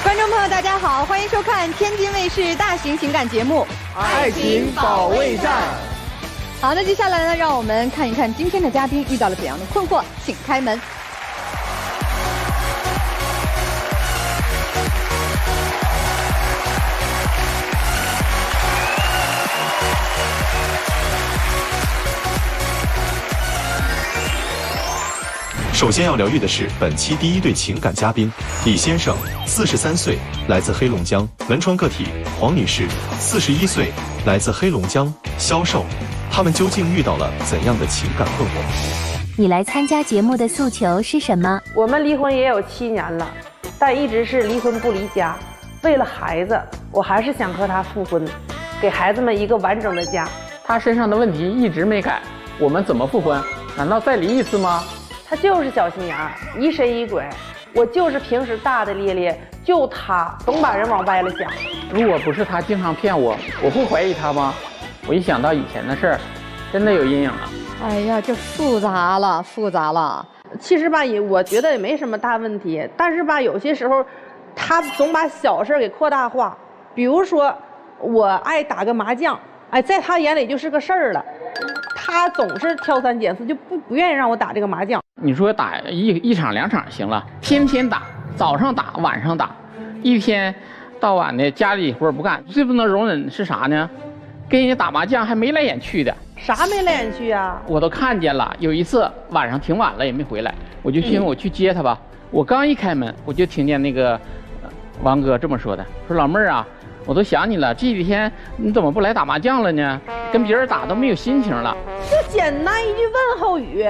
观众朋友，大家好，欢迎收看天津卫视大型情感节目《爱情保卫战》。好，那接下来呢，让我们看一看今天的嘉宾遇到了怎样的困惑，请开门。首先要疗愈的是本期第一对情感嘉宾李先生，43岁，来自黑龙江；文创个体黄女士，41岁，来自黑龙江，销售。他们究竟遇到了怎样的情感困惑？你来参加节目的诉求是什么？我们离婚也有7年了，但一直是离婚不离家。为了孩子，我还是想和他复婚，给孩子们一个完整的家。他身上的问题一直没改，我们怎么复婚？难道再离一次吗？他就是小心眼儿，疑神疑鬼。我就是平时大大咧咧，就他总把人往歪了想。如果不是他经常骗我，我会怀疑他吗？我一想到以前的事儿，真的有阴影了。哎呀，这复杂了。其实吧，我觉得也没什么大问题，但是吧，有些时候他总把小事给扩大化。比如说，我爱打个麻将，哎，在他眼里就是个事儿了。他总是挑三拣四，就不愿意让我打这个麻将。你说打一场2场行了，天天打，早上打，晚上打，一天到晚的家里活不干。最不能容忍是啥呢？跟人家打麻将还眉来眼去的。啥眉来眼去啊？我都看见了。有一次晚上挺晚了也没回来，我就寻思我去接他吧。我刚一开门，我就听见那个王哥这么说的，说老妹儿啊，我都想你了，这几天你怎么不来打麻将了呢？跟别人打都没有心情了。就简单一句问候语。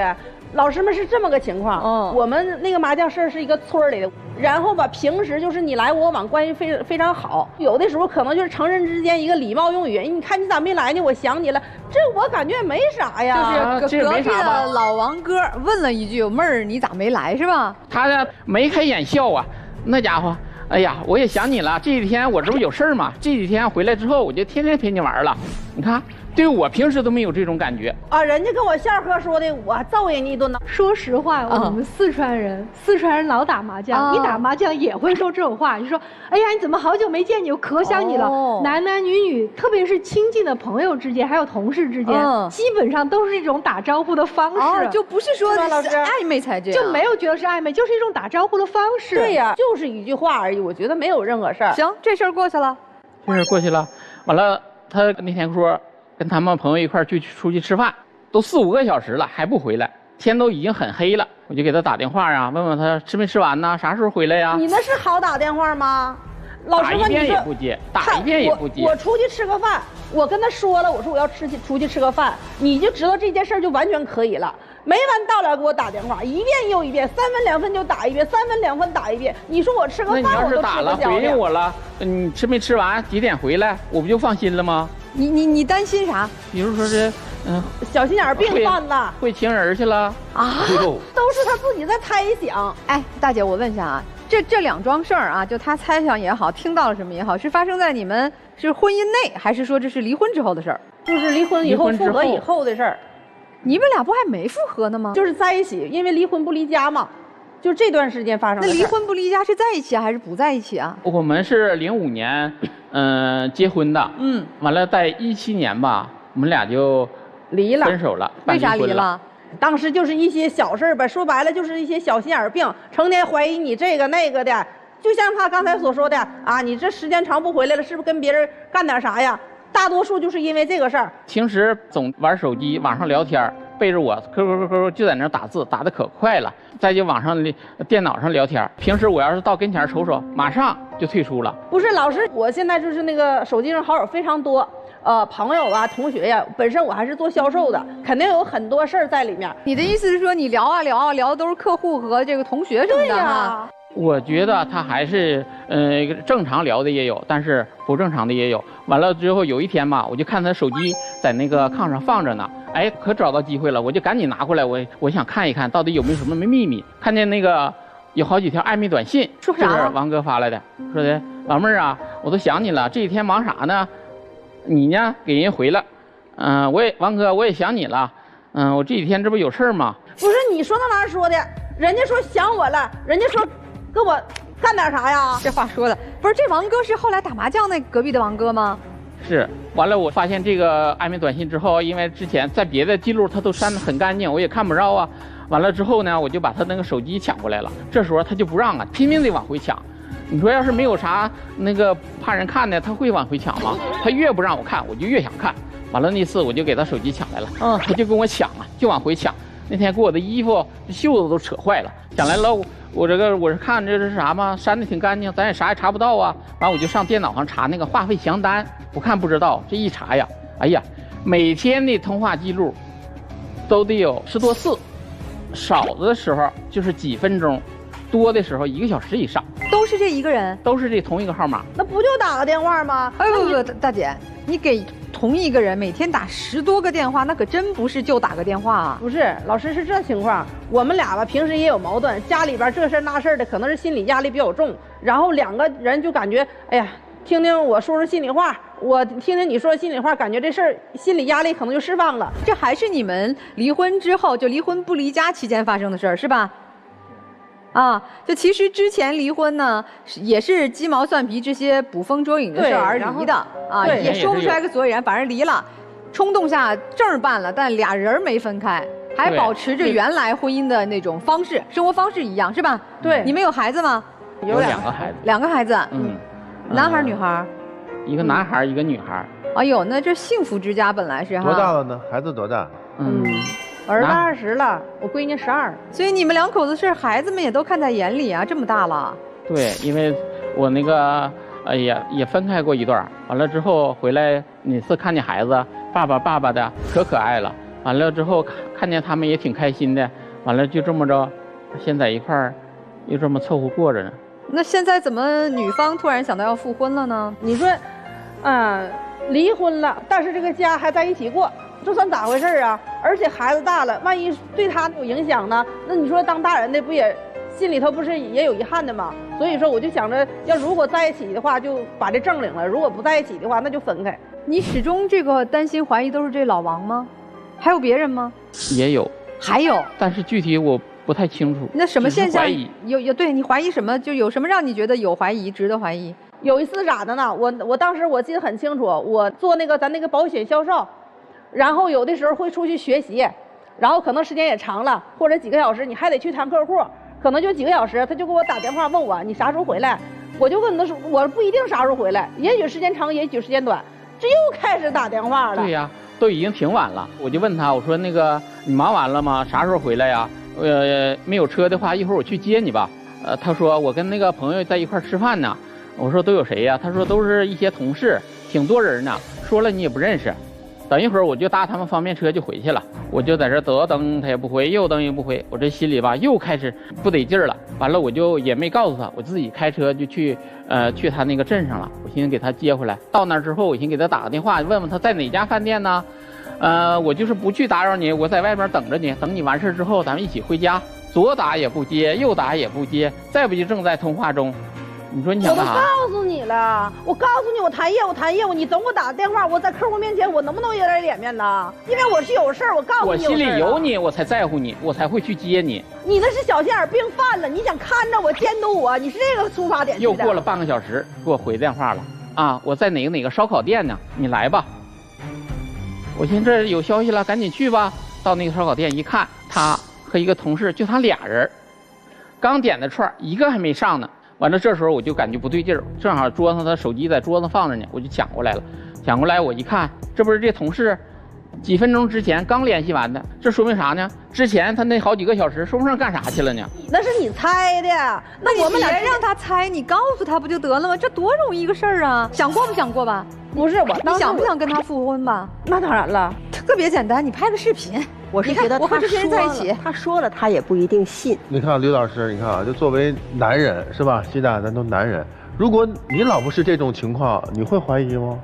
老师们是这么个情况，我们那个麻将社是一个村里的，然后吧，平时就是你来我往，关系非常好。有的时候可能就是成人之间一个礼貌用语，你看你咋没来呢？我想你了，这我感觉也没啥呀。就是隔壁的老王哥问了一句：“妹儿，你咋没来？是吧？”他呢眉开眼笑啊，那家伙，哎呀，我也想你了。这几天我这不有事儿吗？这几天回来之后，我就天天陪你玩了。你看。对我平时都没有这种感觉啊！人家跟我笑呵说的，我揍人家一顿呢。说实话，我们四川人老打麻将，你打麻将也会说这种话。你说，哎呀，你怎么好久没见你，我可想你了。男男女女，特别是亲近的朋友之间，还有同事之间，基本上都是一种打招呼的方式，就不是说是暧昧才这样，就没有觉得是暧昧，就是一种打招呼的方式。对呀，就是一句话而已，我觉得没有任何事儿。行，这事儿过去了，完了，他那天说。跟他们朋友一块出去吃饭，都4、5个小时了还不回来，天都已经很黑了，我就给他打电话啊，问问他吃没吃完呢，啥时候回来呀？你那是好打电话吗？老实问你说，打一遍也不接，打一遍也不接。我出去吃个饭，我跟他说了，我说我要出去吃个饭，你就知道这件事就完全可以了。没完到了给我打电话，一遍又一遍，3分2分就打一遍，3分2分打一遍。你说我吃个饭我都吃不消。那你要是打了回应我了，你吃没吃完，几点回来，我不就放心了吗？你担心啥？比如说这，小心眼病犯了，会情人去了啊？都是他自己在猜想。哎，大姐，我问一下啊，这两桩事儿啊，就他猜想也好，听到了什么也好，是发生在你们是婚姻内，还是说这是离婚之后的事儿？就是离婚以后复合以后的事儿。你们俩不还没复合呢吗？就是在一起，因为离婚不离家嘛。就这段时间发生的。那离婚不离家是在一起还是不在一起啊？我们是05年，结婚的。完了在17年吧，我们俩就离了，分手了。为啥离了？当时就是一些小事呗，说白了就是一些小心眼病，成天怀疑你这个那个的。就像他刚才所说的啊，你这时间长不回来了，是不是跟别人干点啥呀？大多数就是因为这个事儿。平时总玩手机，网上聊天，背着我，QQ就在那打字，打得可快了。再就网上电脑上聊天，平时我要是到跟前瞅瞅，马上就退出了。不是老师，我现在就是那个手机上好友非常多，朋友啊、同学呀，本身我还是做销售的，肯定有很多事儿在里面。你的意思是说，你聊啊聊啊聊的都是客户和这个同学什么的？对呀。我觉得他还是正常聊的也有，但是不正常的也有。完了之后有一天吧，我就看他手机在那个炕上放着呢，哎，可找到机会了，我就赶紧拿过来，我想看一看到底有没有什么秘密。看见那个有好几条暧昧短信，说啥？就是王哥发来的，说的老妹儿啊，我都想你了，这几天忙啥呢？你呢给人回了，王哥我也想你了，我这几天这不有事儿吗？不是你说到哪儿说的？人家说想我了，人家说跟我干点啥呀？这话说的不是，这王哥是后来打麻将那隔壁的王哥吗？是，完了我发现这个暧昧短信之后，因为之前在别的记录他都删得很干净，我也看不着啊。完了之后呢，我就把他那个手机抢过来了，这时候他就不让啊，拼命得往回抢。你说要是没有啥那个怕人看的，他会往回抢吗？他越不让我看，我就越想看。完了那次我就给他手机抢来了，他就跟我抢啊，就往回抢。那天给我的衣服袖子都扯坏了，抢来了我是看这是啥吗？删的挺干净，咱也啥也查不到啊。完我就上电脑上查那个话费详单，不看不知道，这一查呀，哎呀，每天的通话记录都得有10多次，少的时候就是几分钟，多的时候1个小时以上。都是这一个人，都是这同一个号码。那不就打个电话吗？哎不，大姐，你给同一个人每天打10多个电话，那可真不是就打个电话啊。不是，老师是这情况，我们俩吧平时也有矛盾，家里边这事那事的，可能是心理压力比较重，然后2个人就感觉，哎呀，听听我说说心里话，我听听你说心里话，感觉这事儿心理压力可能就释放了。这还是你们离婚之后，就离婚不离家期间发生的事儿，是吧？啊，就其实之前离婚呢，也是鸡毛蒜皮这些捕风捉影的事儿而离的啊，也说不出来个所以然，反正离了，冲动下证儿办了，但俩人没分开，还保持着原来婚姻的那种方式，生活方式一样，是吧？对，你们有孩子吗？有2个孩子，2个孩子，男孩女孩？一个男孩，一个女孩。哎呦，那这幸福之家本来是哈。多大了呢？孩子多大？儿子20了，我闺女12。所以你们2口子事，孩子们也都看在眼里啊，这么大了。对，因为我那个也分开过一段，完了之后回来哪次看见孩子爸爸的可爱了，完了之后看见他们也挺开心的，完了就这么着，现在一块儿又这么凑合过着呢。那现在怎么女方突然想到要复婚了呢？你说，离婚了，但是这个家还在一起过。这算咋回事啊？而且孩子大了，万一对他有影响呢？那你说当大人的不也心里头不是也有遗憾的吗？所以说我就想着，如果在一起的话，就把这证领了；如果不在一起的话，那就分开。你始终这个担心怀疑都是这老王吗？还有别人吗？也有，还有，但是具体我不太清楚。那什么现象？怀疑有对你怀疑什么？就有什么让你觉得有怀疑，值得怀疑？有一次咋的呢？我当时我记得很清楚，我做咱那个保险销售。然后有的时候会出去学习，然后可能时间也长了，或者几个小时，你还得去谈客户，可能就几个小时，他就给我打电话问我你啥时候回来，我就跟他说我不一定啥时候回来，也许时间长，也许时间短，这又开始打电话了。对呀，都已经挺晚了，我就问他，我说那个你忙完了吗？啥时候回来呀？没有车的话，一会儿我去接你吧。他说我跟那个朋友在一块吃饭呢。我说都有谁呀？他说都是一些同事，挺多人呢，说了你也不认识。等一会儿我就搭他们方便车就回去了，我就在这左等他也不回，右等也不回，我这心里吧又开始不得劲儿了。完了我就也没告诉他，我自己开车就去他那个镇上了，我寻思给他接回来。到那之后我寻思给他打个电话，问问他在哪家饭店呢？我就是不去打扰你，我在外边等着你，等你完事之后咱们一起回家。左打也不接，右打也不接，再不就正在通话中。你说你想干啥？我都告诉你了，我告诉你我谈业务，你等我打电话，我在客户面前我能不能有点脸面呢？因为我是有事儿，我告诉你我心里有你，我才在乎你，我才会去接你。你那是小心眼病犯了，你想看着我监督我，你是这个出发点。又过了半个小时，给我回电话了啊！我在哪个烧烤店呢？你来吧。我寻思这有消息了，赶紧去吧。到那个烧烤店一看，他和一个同事就他俩人，刚点的串，一个还没上呢。完了，这时候我就感觉不对劲儿，正好桌上他手机在桌子上放着呢，我就抢过来了。抢过来我一看，这不是这同事几分钟之前刚联系完的，这说明啥呢？之前他那好几个小时说不上干啥去了呢？那是你猜的，那我们俩别让他猜，你告诉他不就得了吗？这多容易一个事儿啊！想过不想过吧？不是我，你想不想跟他复婚吧？那当然了，特别简单，你拍个视频。我是觉得我和这些人在一起，他说了，他也不一定信。你看刘老师，你看啊，就作为男人是吧？现在咱都男人，如果你老婆是这种情况，你会怀疑吗？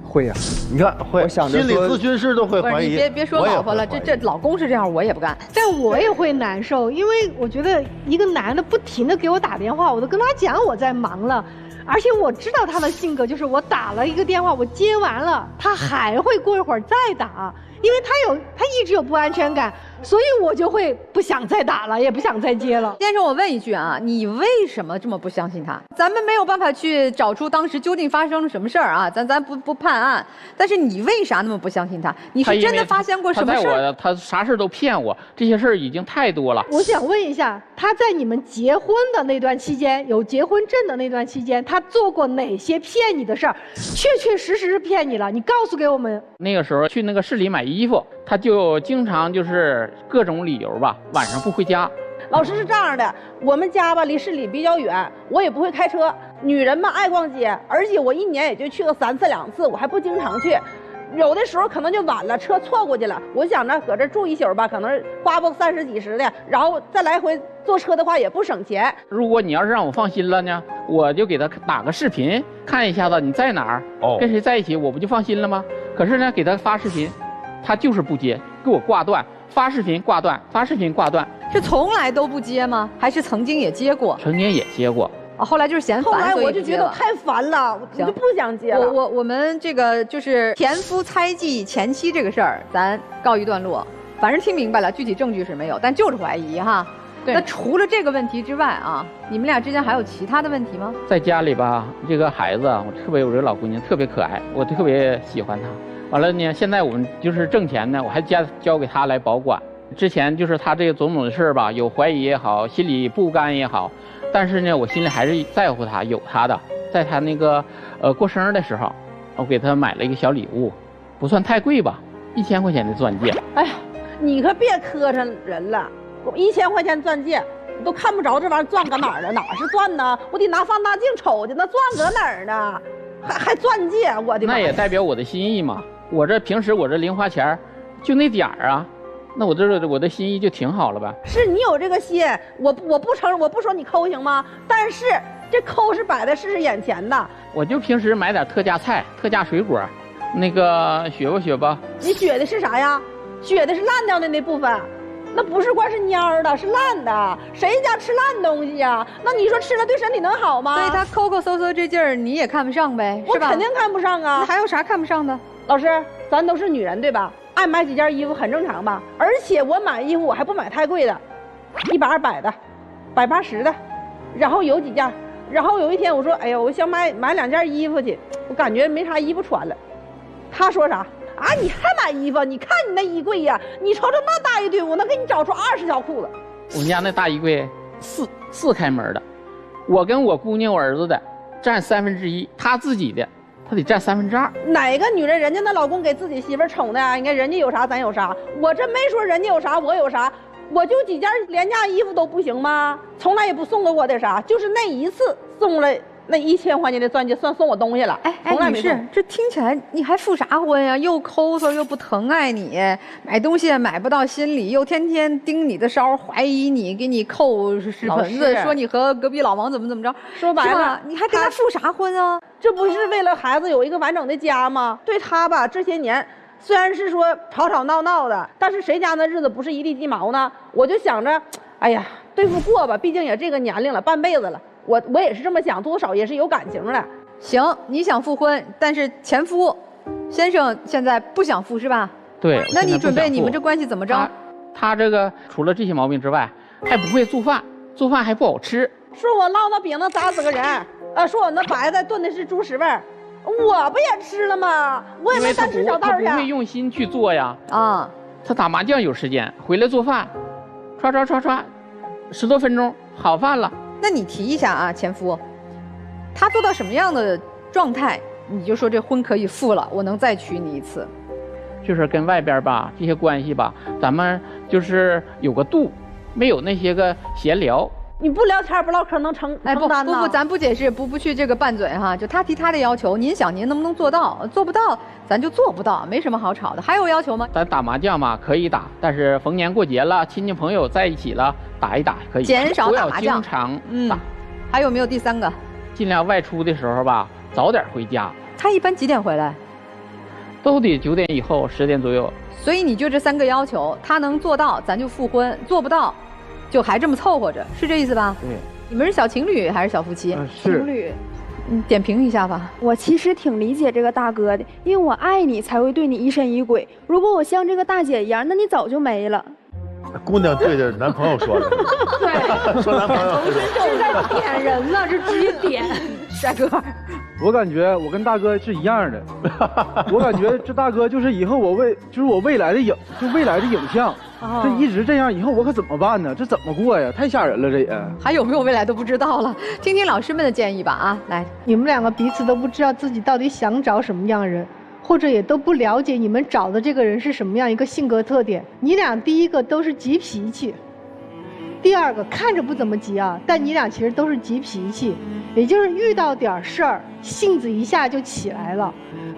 会呀，你看会，我想着心理咨询师都会怀疑。你别说老婆了，这老公是这样，我也不干。但我也会难受，因为我觉得一个男的不停的给我打电话，我都跟他讲我在忙了。而且我知道他的性格，就是我打了一个电话，我接完了，他还会过一会儿再打。因为他一直有不安全感，所以我就会不想再打了，也不想再接了。先生，我问一句啊，你为什么这么不相信他？咱们没有办法去找出当时究竟发生了什么事儿啊，咱不判案，但是你为啥那么不相信他？你是真的发现过什么事儿？他啥事都骗我，这些事儿已经太多了。我想问一下，他在你们结婚的那段期间，有结婚证的那段期间，他做过哪些骗你的事儿？确确实实是骗你了，你告诉给我们。那个时候去那个市里买衣服，他就经常就是各种理由吧，晚上不回家。老师是这样的，我们家吧离市里比较远，我也不会开车。女人嘛爱逛街，而且我一年也就去个3次2次，我还不经常去。有的时候可能就晚了，车错过去了。我想着搁这住一宿吧，可能花不30几十的，然后再来回坐车的话也不省钱。如果你要是让我放心了呢，我就给他打个视频看一下子你在哪儿，跟谁在一起，我不就放心了吗？可是呢，给他发视频，他就是不接，给我挂断，发视频挂断，发视频挂断。是从来都不接吗？还是曾经也接过？曾经也接过。后来就是嫌烦，后来我就觉得太烦了，我就不想接了。我们这个就是前夫猜忌前妻这个事儿，咱告一段落。反正听明白了，具体证据是没有，但就是怀疑哈。对。那除了这个问题之外啊，你们俩之间还有其他的问题吗？在家里吧，这个孩子，我特别有这个老姑娘特别可爱，我特别喜欢她。完了呢，现在我们就是挣钱呢，我还交给她来保管。之前就是她这个种种的事儿吧，有怀疑也好，心里不甘也好。但是呢，我心里还是在乎他，有他的。在他那个过生日的时候，我给他买了一个小礼物，不算太贵吧，1000块钱的钻戒。哎呀，你可别磕碜人了，1000块钱钻戒，你都看不着这玩意儿钻搁哪儿呢？哪是钻呢？我得拿放大镜瞅去，那钻搁哪儿呢？还钻戒，我的妈！那也代表我的心意嘛。我这平时我这零花钱就那点儿啊。那我的心意就挺好了呗。是你有这个心，我不承认，我不说你抠行吗？但是这抠是摆在事实眼前的。我就平时买点特价菜、特价水果，那个学吧。你学的是啥呀？学的是烂掉的那部分，那不是光是蔫儿的，是烂的。谁家吃烂东西呀？那你说吃了对身体能好吗？所以他抠抠搜搜这劲儿，你也看不上呗，是吧？我肯定看不上啊。那还有啥看不上的？老师，咱都是女人对吧？爱买几件衣服很正常吧，而且我买衣服我还不买太贵的，100、200的，180的，然后有几件，然后有一天我说，哎呀，我想买2件衣服去，我感觉没啥衣服穿了。他说啥啊？你还买衣服？你看你那衣柜呀，你瞅瞅那大一堆，我能给你找出20条裤子。我们家那大衣柜四开门的，我跟我姑娘我儿子的占1/3，他自己的。他得占2/3。哪个女人人家那老公给自己媳妇儿宠的啊？你看人家有啥咱有啥，我这没说人家有啥我有啥，我就几件廉价衣服都不行吗？从来也不送给我点啥，就是那一次送了那1000块钱的钻戒，算送我东西了。从来没送。女士，这听起来你还复啥婚呀？又抠搜又不疼爱你，买东西也买不到心里，又天天盯你的梢，怀疑你，给你扣屎盆子，说你和隔壁老王怎么着。说白了，你还跟他复啥婚啊？这不是为了孩子有一个完整的家吗？对他吧，这些年虽然是说吵吵闹闹的，但是谁家那日子不是一地鸡毛呢？我就想着，哎呀，对付过吧，毕竟也这个年龄了，半辈子了。我也是这么想，多少也是有感情的。行，你想复婚，但是前夫先生现在不想复是吧？对。那你准备你们这关系怎么着？他这个除了这些毛病之外，还不会做饭，做饭还不好吃。说我烙那饼能砸死个人，说我那白菜炖的是猪屎味儿，我不也吃了吗？我也没单吃小道去。他不会用心去做呀。啊，他打麻将有时间，回来做饭，唰，10多分钟好饭了。那你提一下啊，前夫，他做到什么样的状态，你就说这婚可以复了，我能再娶你一次。就是跟外边吧这些关系吧，咱们就是有个度，没有那些个闲聊。你不聊天不唠嗑能承担吗？不，咱不解释，不去这个拌嘴哈。就他提他的要求，您想您能不能做到？做不到，咱就做不到，没什么好吵的。还有要求吗？咱打麻将嘛可以打，但是逢年过节了，亲戚朋友在一起了，打一打可以，减少打麻将，经常打。还有没有第3个？尽量外出的时候吧，早点回家。他一般几点回来？都得9点以后，10点左右。所以你就这3个要求，他能做到，咱就复婚；做不到，就还这么凑合着，是这意思吧？对。你们是小情侣还是小夫妻？是情侣。点评一下吧。我其实挺理解这个大哥的，因为我爱你才会对你疑神疑鬼。如果我像这个大姐一样，那你早就没了。姑娘对着男朋友说的，对，说男朋友是在点人了，这直接点。帅哥，我感觉我跟大哥是一样的，我感觉这大哥就是以后我未来的影像，这一直这样，以后我可怎么办呢？这怎么过呀？太吓人了，这也还有没有未来都不知道了。听听老师们的建议吧啊，来，你们两个彼此都不知道自己到底想找什么样的人，或者也都不了解你们找的这个人是什么样一个性格特点。你俩第一个都是急脾气，第二个看着不怎么急啊，但你俩其实都是急脾气，也就是遇到点事儿性子一下就起来了。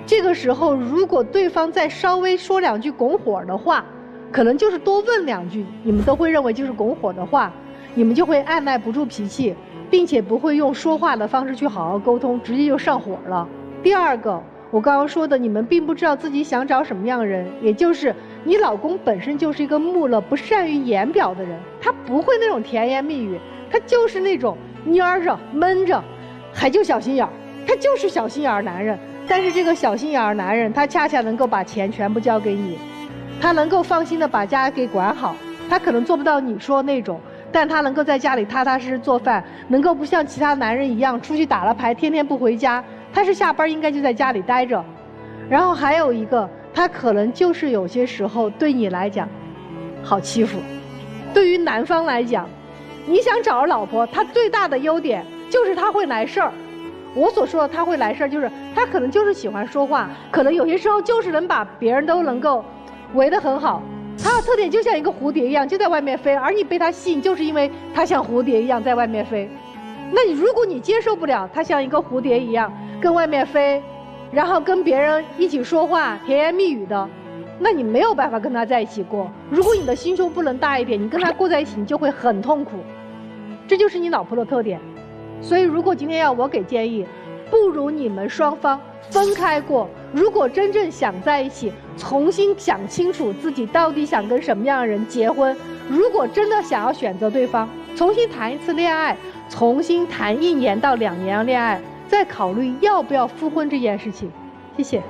这个时候如果对方再稍微说两句拱火的话，可能就是多问两句，你们都会认为就是拱火的话，你们就会按耐不住脾气，并且不会用说话的方式去好好沟通，直接就上火了。第二个，我刚刚说的，你们并不知道自己想找什么样的人，也就是你老公本身就是一个木讷、不善于言表的人，他不会那种甜言蜜语，他就是那种蔫着、闷着，还就小心眼儿，他就是小心眼儿男人。但是这个小心眼儿男人，他恰恰能够把钱全部交给你，他能够放心的把家给管好，他可能做不到你说那种，但他能够在家里踏踏实实做饭，能够不像其他男人一样出去打了牌天天不回家，他是下班应该就在家里待着。然后还有一个，他可能就是有些时候对你来讲好欺负。对于男方来讲，你想找着老婆，他最大的优点就是他会来事儿。我所说的他会来事儿，就是他可能就是喜欢说话，可能有些时候就是能把别人都能够围得很好。他的特点就像一个蝴蝶一样，就在外面飞，而你被他吸引，就是因为他像蝴蝶一样在外面飞。那你如果你接受不了他像一个蝴蝶一样跟外面飞，然后跟别人一起说话甜言蜜语的，那你没有办法跟他在一起过。如果你的心胸不能大一点，你跟他过在一起你就会很痛苦，这就是你老婆的特点。所以如果今天要我给建议，不如你们双方分开过，如果真正想在一起，重新想清楚自己到底想跟什么样的人结婚。如果真的想要选择对方，重新谈一次恋爱，重新谈1年到2年恋爱，再考虑要不要复婚这件事情。谢谢。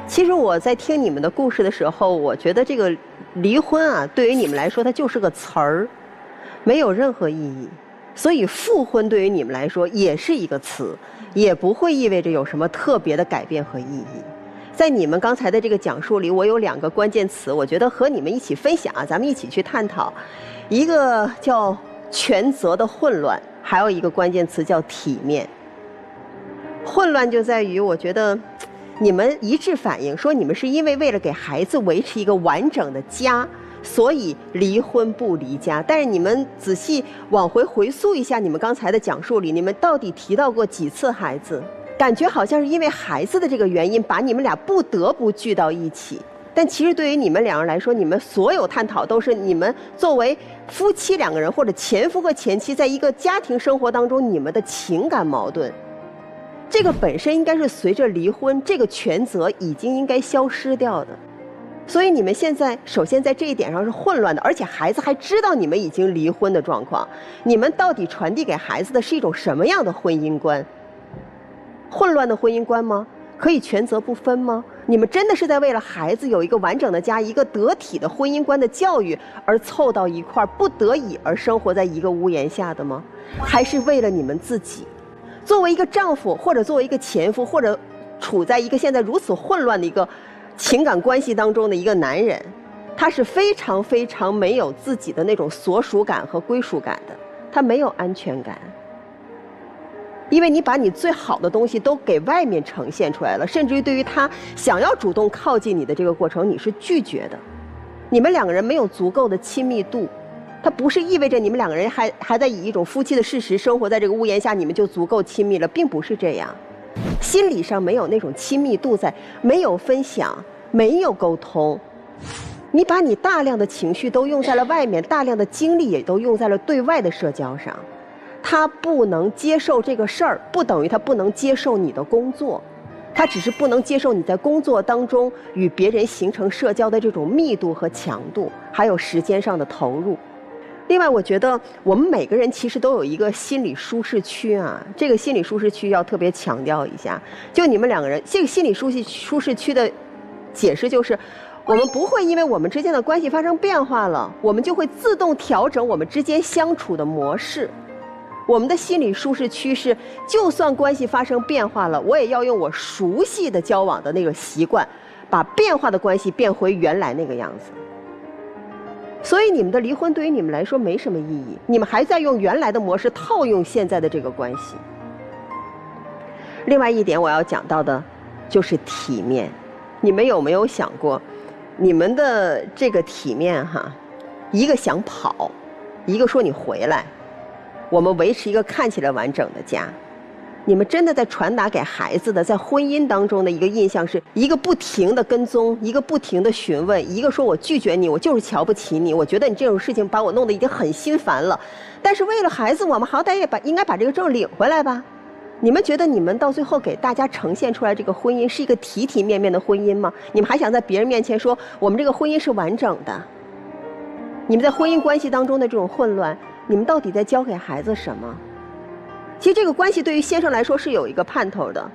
其实我在听你们的故事的时候，我觉得这个离婚啊，对于你们来说它就是个词儿，没有任何意义。所以复婚对于你们来说也是一个词，也不会意味着有什么特别的改变和意义。在你们刚才的这个讲述里，我有2个关键词，我觉得和你们一起分享啊，咱们一起去探讨。一个叫权责的混乱，还有一个关键词叫体面。混乱就在于，我觉得你们一致反映说，你们是因为了给孩子维持一个完整的家，所以离婚不离家。但是你们仔细往回溯一下你们刚才的讲述里，你们到底提到过几次孩子？感觉好像是因为孩子的这个原因把你们俩不得不聚到一起。但其实对于你们2人来说，你们所有探讨都是你们作为夫妻2个人，或者前夫和前妻在一个家庭生活当中你们的情感矛盾。这个本身应该是随着离婚这个权责已经应该消失掉的。所以你们现在首先在这一点上是混乱的，而且孩子还知道你们已经离婚的状况。你们到底传递给孩子的是一种什么样的婚姻观？混乱的婚姻观吗？可以权责不分吗？你们真的是在为了孩子有一个完整的家，一个得体的婚姻观的教育而凑到一块儿，不得已而生活在一个屋檐下的吗？还是为了你们自己？作为一个丈夫，或者作为一个前夫，或者处在一个现在如此混乱的一个情感关系当中的一个男人，他是非常非常没有自己的那种所属感和归属感的，他没有安全感。因为你把你最好的东西都给外面呈现出来了，甚至于对于他想要主动靠近你的这个过程，你是拒绝的。你们2个人没有足够的亲密度，它不是意味着你们2个人还在以一种夫妻的事实生活在这个屋檐下，你们就足够亲密了，并不是这样。心理上没有那种亲密度在，没有分享，没有沟通。你把你大量的情绪都用在了外面，大量的精力也都用在了对外的社交上。他不能接受这个事儿，不等于他不能接受你的工作，他只是不能接受你在工作当中与别人形成社交的这种密度和强度，还有时间上的投入。另外，我觉得我们每个人其实都有一个心理舒适区啊，这个心理舒适区要特别强调一下。就你们两个人，这个心理舒适区的解释就是，我们不会因为我们之间的关系发生变化了，我们就会自动调整我们之间相处的模式。我们的心理舒适区是，就算关系发生变化了，我也要用我熟悉的交往的那个习惯，把变化的关系变回原来那个样子。所以你们的离婚对于你们来说没什么意义，你们还在用原来的模式套用现在的这个关系。另外一点我要讲到的就是体面，你们有没有想过，你们的这个体面哈，一个想跑，一个说你回来，我们维持一个看起来完整的家。你们真的在传达给孩子的，在婚姻当中的一个印象是一个不停的跟踪，一个不停的询问，一个说我拒绝你，我就是瞧不起你，我觉得你这种事情把我弄得已经很心烦了。但是为了孩子，我们好歹也应该把这个证领回来吧。你们觉得你们到最后给大家呈现出来这个婚姻是一个体体面面的婚姻吗？你们还想在别人面前说我们这个婚姻是完整的？你们在婚姻关系当中的这种混乱，你们到底在教给孩子什么？其实这个关系对于先生来说是有一个盼头的，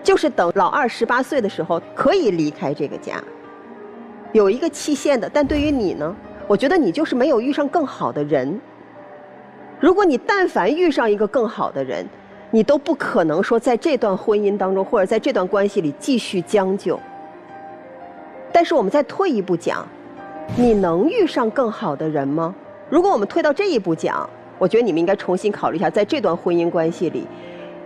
就是等老二18岁的时候可以离开这个家，有一个期限的。但对于你呢，我觉得你就是没有遇上更好的人。如果你但凡遇上一个更好的人，你都不可能说在这段婚姻当中或者在这段关系里继续将就。但是我们再退一步讲，你能遇上更好的人吗？如果我们退到这一步讲，我觉得你们应该重新考虑一下，在这段婚姻关系里，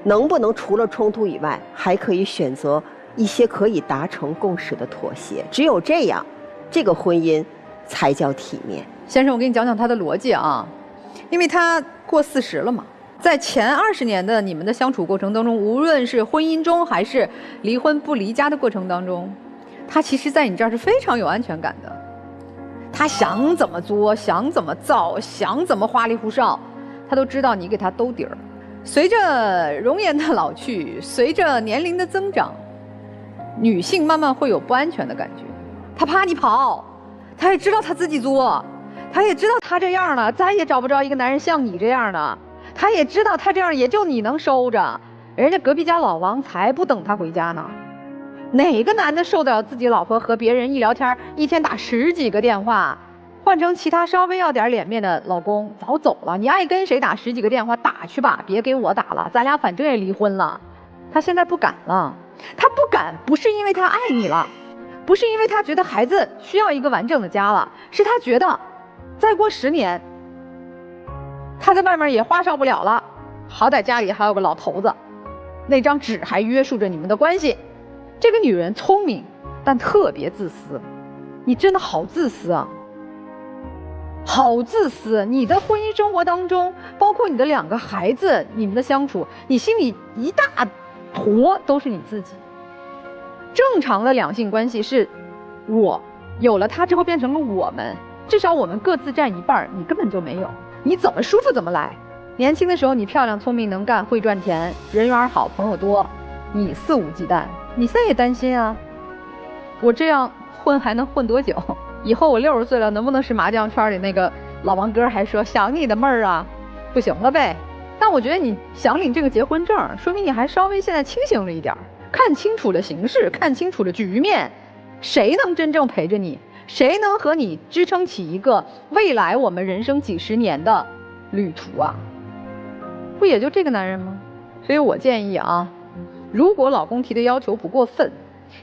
能不能除了冲突以外，还可以选择一些可以达成共识的妥协。只有这样，这个婚姻才叫体面。先生，我给你讲讲他的逻辑啊，因为他过40了嘛，在前20年的你们的相处过程当中，无论是婚姻中还是离婚不离家的过程当中，他其实在你这儿是非常有安全感的。他想怎么作，想怎么造，想怎么花里胡哨，他都知道你给他兜底儿。随着容颜的老去，随着年龄的增长，女性慢慢会有不安全的感觉。她怕你跑，她也知道她自己作，她也知道她这样了再也找不着一个男人像你这样的，她也知道她这样也就你能收着，人家隔壁家老王才不等她回家呢。哪个男的受得了自己老婆和别人一聊天一天打10几个电话？换成其他稍微要点脸面的老公早走了，你爱跟谁打10几个电话打去吧，别给我打了，咱俩反正也离婚了。他现在不敢了，他不敢不是因为他爱你了，不是因为他觉得孩子需要一个完整的家了，是他觉得再过10年他在外面也花哨不了了，好歹家里还有个老头子，那张纸还约束着你们的关系。这个女人聪明，但特别自私。你真的好自私啊，好自私！你的婚姻生活当中，包括你的2个孩子，你们的相处，你心里一大坨都是你自己。正常的两性关系是，我有了他之后变成了我们，至少我们各自占一半，你根本就没有，你怎么舒服怎么来。年轻的时候你漂亮、聪明、能干、会赚钱、人缘好、朋友多，你肆无忌惮。你现在也担心啊，我这样混还能混多久？以后我60岁了，能不能是麻将圈里那个老王哥还说想你的妹儿啊？不行了呗。但我觉得你想领这个结婚证，说明你还稍微现在清醒了一点，看清楚了形势，看清楚了局面，谁能真正陪着你？谁能和你支撑起一个未来我们人生几10年的旅途啊？不也就这个男人吗？所以我建议啊，如果老公提的要求不过分，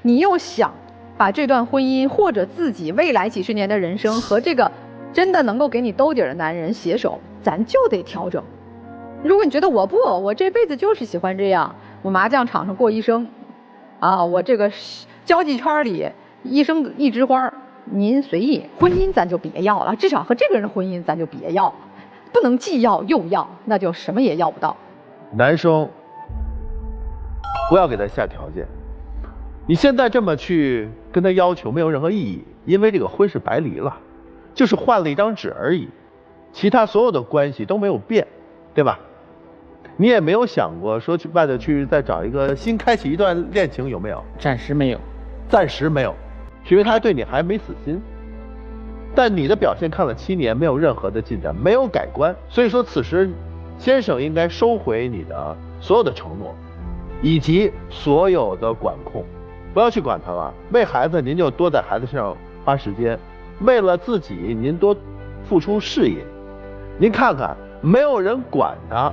你又想把这段婚姻或者自己未来几10年的人生和这个真的能够给你兜底的男人携手，咱就得调整。如果你觉得我这辈子就是喜欢这样，我麻将场上过一生啊，我这个交际圈里一生一枝花，您随意。婚姻咱就别要了，至少和这个人的婚姻咱就别要，不能既要又要，那就什么也要不到。男生不要给他下条件，你现在这么去跟他要求没有任何意义，因为这个婚是白离了，就是换了一张纸而已，其他所有的关系都没有变，对吧？你也没有想过说去外头去再找一个新开启一段恋情，有没有？暂时没有，暂时没有，是因为他对你还没死心。但你的表现看了7年，没有任何的进展，没有改观。所以说，此时先生应该收回你的所有的承诺，以及所有的管控，不要去管他了。为孩子，您就多在孩子身上花时间；为了自己，您多付出事业。您看看，没有人管他，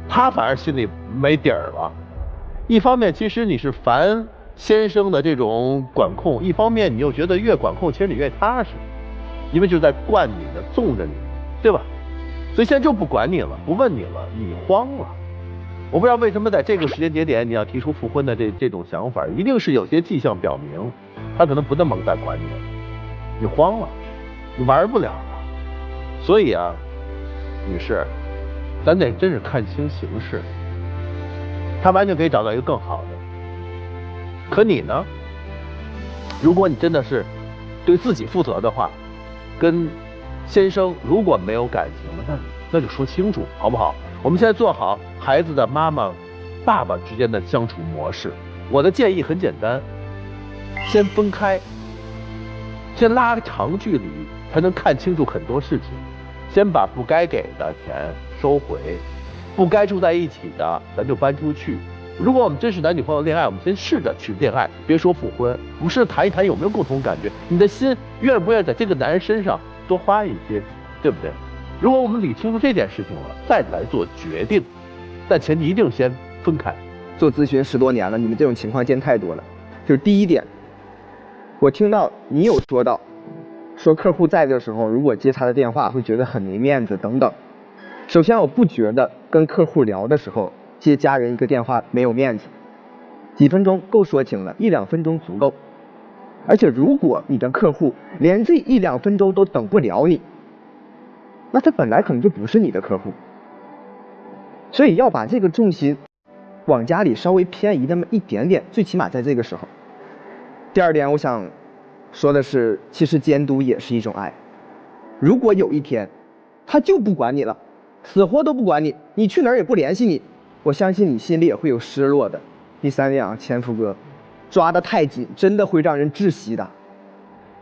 他反而心里没底儿了。一方面，其实你是烦先生的这种管控；一方面，你又觉得越管控，其实你越踏实，因为就在惯你的，纵着你，对吧？所以现在就不管你了，不问你了，你慌了。我不知道为什么在这个时间节点你要提出复婚的这种想法，一定是有些迹象表明，他可能不那么再管你了，你慌了，你玩不了了。所以啊，女士，咱得真是看清形势，他完全可以找到一个更好的。可你呢？如果你真的是对自己负责的话，跟先生如果没有感情了，那就说清楚，好不好？我们现在做好孩子的妈妈、爸爸之间的相处模式。我的建议很简单，先分开，先拉长距离，才能看清楚很多事情。先把不该给的钱收回，不该住在一起的咱就搬出去。如果我们真是男女朋友恋爱，我们先试着去恋爱，别说复婚，我们试着谈一谈有没有共同感觉，你的心愿不愿意在这个男人身上多花一些，对不对？如果我们理清楚这件事情了，再来做决定，但前提一定先分开。做咨询10多年了，你们这种情况见太多了。就是第一点，我听到你有说到，说客户在的时候，如果接他的电话会觉得很没面子等等。首先，我不觉得跟客户聊的时候接家人一个电话没有面子，几分钟够说清了，1、2分钟足够。而且如果你的客户连这1、2分钟都等不了你，那他本来可能就不是你的客户。所以要把这个重心往家里稍微偏移那么一点点，最起码在这个时候。第二点我想说的是，其实监督也是一种爱。如果有一天他就不管你了，死活都不管你，你去哪儿也不联系你，我相信你心里也会有失落的。第三点啊，千福哥，抓得太紧真的会让人窒息的。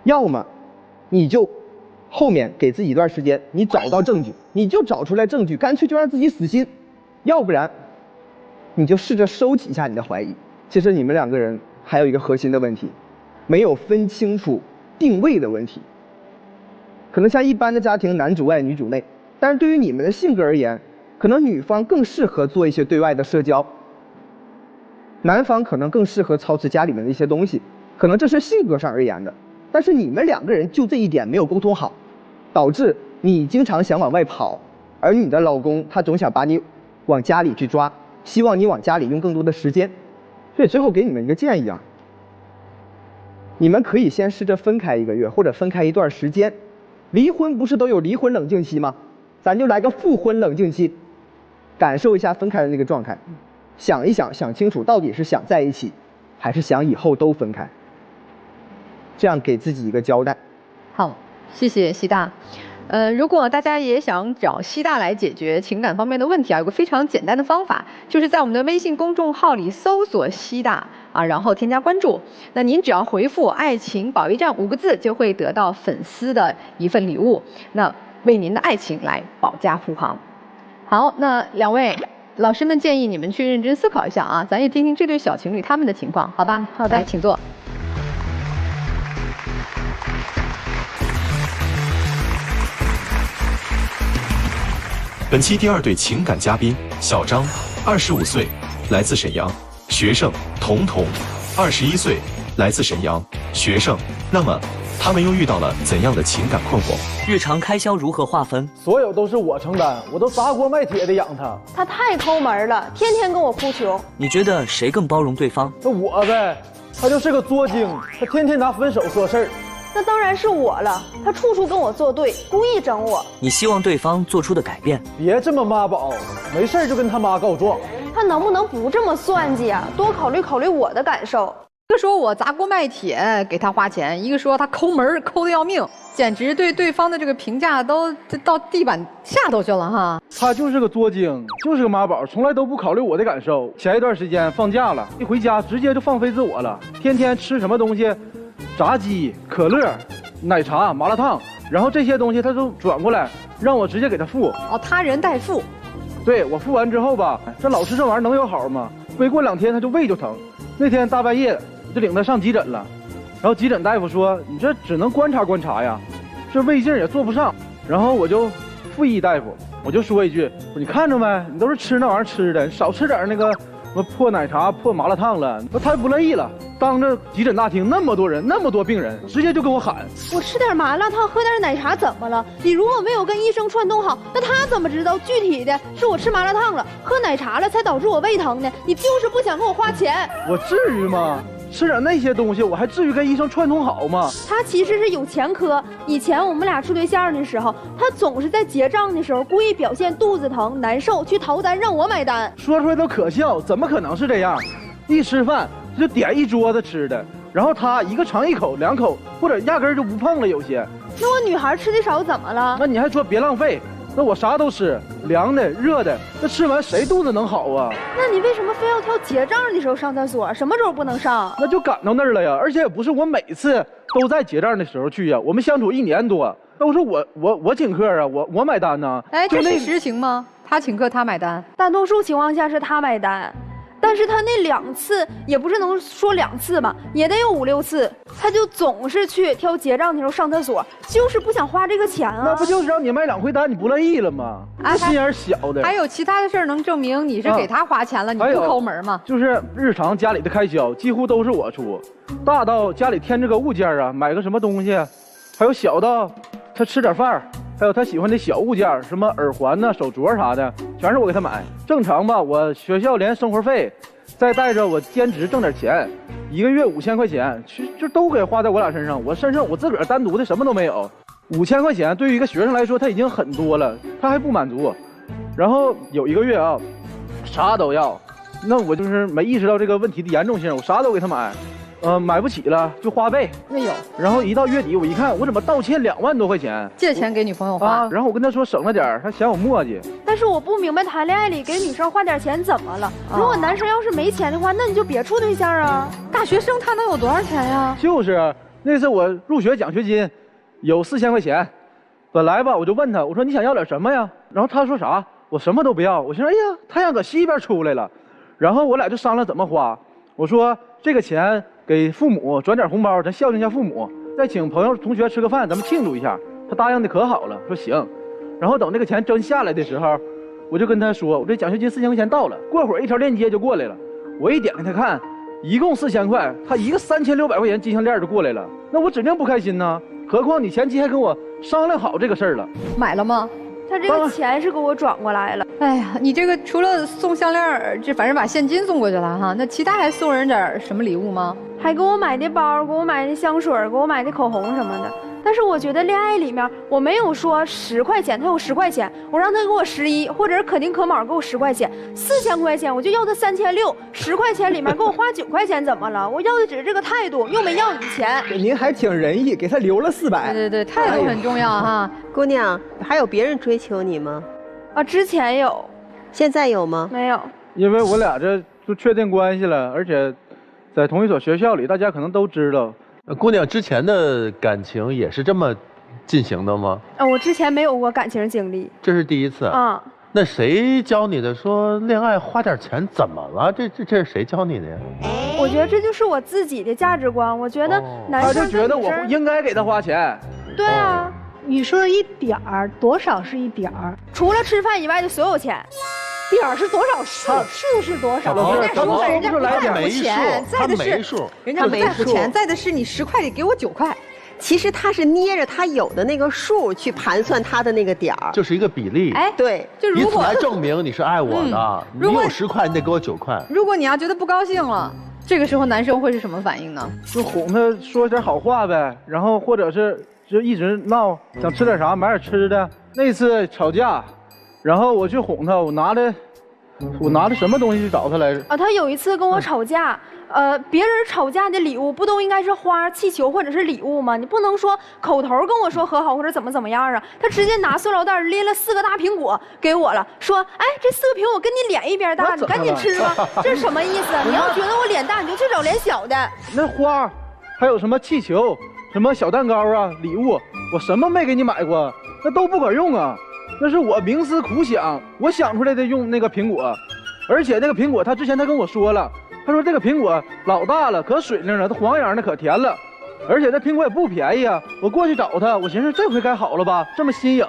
要么你就后面给自己一段时间，你找到证据，你就找出来证据，干脆就让自己死心；要不然你就试着收起一下你的怀疑。其实你们2个人还有一个核心的问题，没有分清楚定位的问题。可能像一般的家庭，男主外女主内，但是对于你们的性格而言，可能女方更适合做一些对外的社交，男方可能更适合操持家里面的一些东西，可能这是性格上而言的。但是你们2个人就这一点没有沟通好，导致你经常想往外跑，而你的老公他总想把你往家里去抓，希望你往家里用更多的时间。所以最后给你们一个建议啊，你们可以先试着分开1个月，或者分开一段时间。离婚不是都有离婚冷静期吗？咱就来个复婚冷静期，感受一下分开的那个状态，想一想，想清楚到底是想在一起，还是想以后都分开，这样给自己一个交代。好，谢谢西大。如果大家也想找西大来解决情感方面的问题啊，有个非常简单的方法，就是在我们的微信公众号里搜索西大啊，然后添加关注。那您只要回复"爱情保卫战"5个字，就会得到粉丝的一份礼物，那为您的爱情来保驾护航。好，那2位老师们建议你们去认真思考一下啊，咱也听听这对小情侣他们的情况，好吧？好的，来，请坐。本期第2对情感嘉宾小张，25岁，来自沈阳，学生；彤彤，21岁，来自沈阳，学生。那么，他们又遇到了怎样的情感困惑？日常开销如何划分？所有都是我承担，我都砸锅卖铁的养他。他太抠门了，天天跟我哭穷。你觉得谁更包容对方？那我呗，他就是个作精，他天天拿分手说事儿。那当然是我了，他处处跟我作对，故意整我。你希望对方做出的改变？别这么妈宝，没事就跟他妈告状。他能不能不这么算计啊？多考虑考虑我的感受。一个说我砸锅卖铁给他花钱，一个说他抠门抠得要命，简直对对方的这个评价都到地板下头去了哈。他就是个作精，就是个妈宝，从来都不考虑我的感受。前一段时间放假了，一回家直接就放飞自我了，天天吃什么东西，炸鸡、可乐、奶茶、麻辣烫，然后这些东西他都转过来让我直接给他付。哦，他人代付。对，我付完之后吧，这老吃这玩意儿能有好吗？没过2天他就胃就疼，那天大半夜就领他上急诊了，然后急诊大夫说你这只能观察观察呀，这胃镜也做不上。然后我就复议大夫，我就说一句，你看着没，你都是吃那玩意儿吃的，少吃点那个什么破奶茶、破麻辣烫了。他不乐意了，当着急诊大厅那么多人，那么多病人，直接就跟我喊：我吃点麻辣烫，喝点奶茶怎么了？你如果没有跟医生串通好，那他怎么知道具体的是我吃麻辣烫了、喝奶茶了才导致我胃疼呢？你就是不想给我花钱。我至于吗？吃点那些东西，我还至于跟医生串通好吗？他其实是有前科。以前我们俩处对象的时候，他总是在结账的时候故意表现肚子疼、难受，去逃单让我买单。说出来都可笑，怎么可能是这样？一吃饭就点一桌子吃的，然后他一个尝1口、2口，或者压根就不碰了。有些，那我女孩吃的少怎么了？那你还说别浪费？那我啥都吃，凉的、热的，那吃完谁肚子能好啊？那你为什么非要挑结账的时候上厕所？什么时候不能上？那就赶到那儿了呀！而且也不是我每次都在结账的时候去呀，我们相处1年多，都是我请客啊，我买单呢。哎，这是实情吗？他请客他买单？大多数情况下是他买单。但是他那2次也不是能说2次吧，也得有5、6次，他就总是去挑结账的时候上厕所，就是不想花这个钱啊。那不就是让你买2回单，你不乐意了吗？啊，心眼小的。还有其他的事儿能证明你是给他花钱了，你不抠门吗？就是日常家里的开销几乎都是我出，大到家里添这个物件啊，买个什么东西，还有小到他吃点饭，还有他喜欢的小物件，什么耳环呐、手镯啥的，全是我给他买。正常吧，我学校连生活费，再带着我兼职挣点钱，1个月5000块钱，就都给花在我俩身上。我身上我自个儿单独的什么都没有，5000块钱对于一个学生来说他已经很多了，他还不满足。然后有1个月啊，啥都要，那我就是没意识到这个问题的严重性，我啥都给他买。买不起了就花呗，那有。然后一到月底，我一看，我怎么倒欠2万多块钱？借钱给女朋友花。啊，然后我跟他说省了点，他嫌我磨叽。但是我不明白，谈恋爱里给女生花点钱怎么了？如果男生要是没钱的话，那你就别处对象啊。大学生他能有多少钱呀？就是那次我入学奖学金有4000块钱，本来吧我就问他，我说你想要点什么呀？然后他说啥？我什么都不要。我寻思，哎呀，太阳搁西边出来了。然后我俩就商量怎么花。我说这个钱给父母转点红包，咱孝敬一下父母，再请朋友同学吃个饭，咱们庆祝一下。他答应的可好了，说行。然后等那个钱真下来的时候，我就跟他说，我这奖学金4000块钱到了，过会儿一条链接就过来了。我一点给他看，一共4000块，他一个3600块钱金项链就过来了，那我指定不开心呢。何况你前期还跟我商量好这个事儿了，买了吗？他这个钱是给我转过来了。哎呀，你这个除了送项链，这反正把现金送过去了哈，那其他还送人点什么礼物吗？还给我买的包，给我买的香水，给我买的口红什么的。但是我觉得恋爱里面我没有说10块钱，他有10块钱，我让他给我11，或者是可丁可卯给我10块钱，4000块钱我就要他3600，10块钱里面给我花9块钱，怎么了？我要的只是这个态度，又没要你钱。您还挺仁义，给他留了400。对对对，态度很重要哈。姑娘，还有别人追求你吗？啊，之前有，现在有吗？没有。因为我俩这就确定关系了，而且在同一所学校里，大家可能都知道。姑娘之前的感情也是这么进行的吗？我之前没有过感情经历，这是第一次啊。那谁教你的？说恋爱花点钱怎么了？这是谁教你的呀？我觉得这就是我自己的价值观。我觉得男生他就觉得我应该给他花钱。对啊，你说的一点儿，多少是一点儿？除了吃饭以外的所有钱。点儿是多少数是多少？人家说人家不在乎钱，在的是人家不在乎钱，在的是你10块里给我9块。其实他是捏着他有的那个数去盘算他的那个点儿，就是一个比例。哎，对，就如果以此来证明你是爱我的，你有10块，你得给我9块。如果你要觉得不高兴了，这个时候男生会是什么反应呢？就哄他说点好话呗，然后或者是就一直闹，想吃点啥买点吃的。那次吵架。然后我去哄他，我拿着什么东西去找他来着？啊，他有一次跟我吵架，别人吵架的礼物不都应该是花、气球或者是礼物吗？你不能说口头跟我说和好或者怎么样啊？他直接拿塑料袋拎了4个大苹果给我了，说：“哎，这4个苹果跟你脸一边大，你赶紧吃吧。”这是什么意思？你要觉得我脸大，你就去找脸小的。那花，还有什么气球、什么小蛋糕啊、礼物，我什么没给你买过，那都不管用啊。那是我冥思苦想，我想出来的用那个苹果，而且那个苹果他之前他跟我说了，他说这个苹果老大了，可水灵了，它黄瓤的可甜了，而且这苹果也不便宜啊。我过去找他，我寻思这回该好了吧，这么新颖。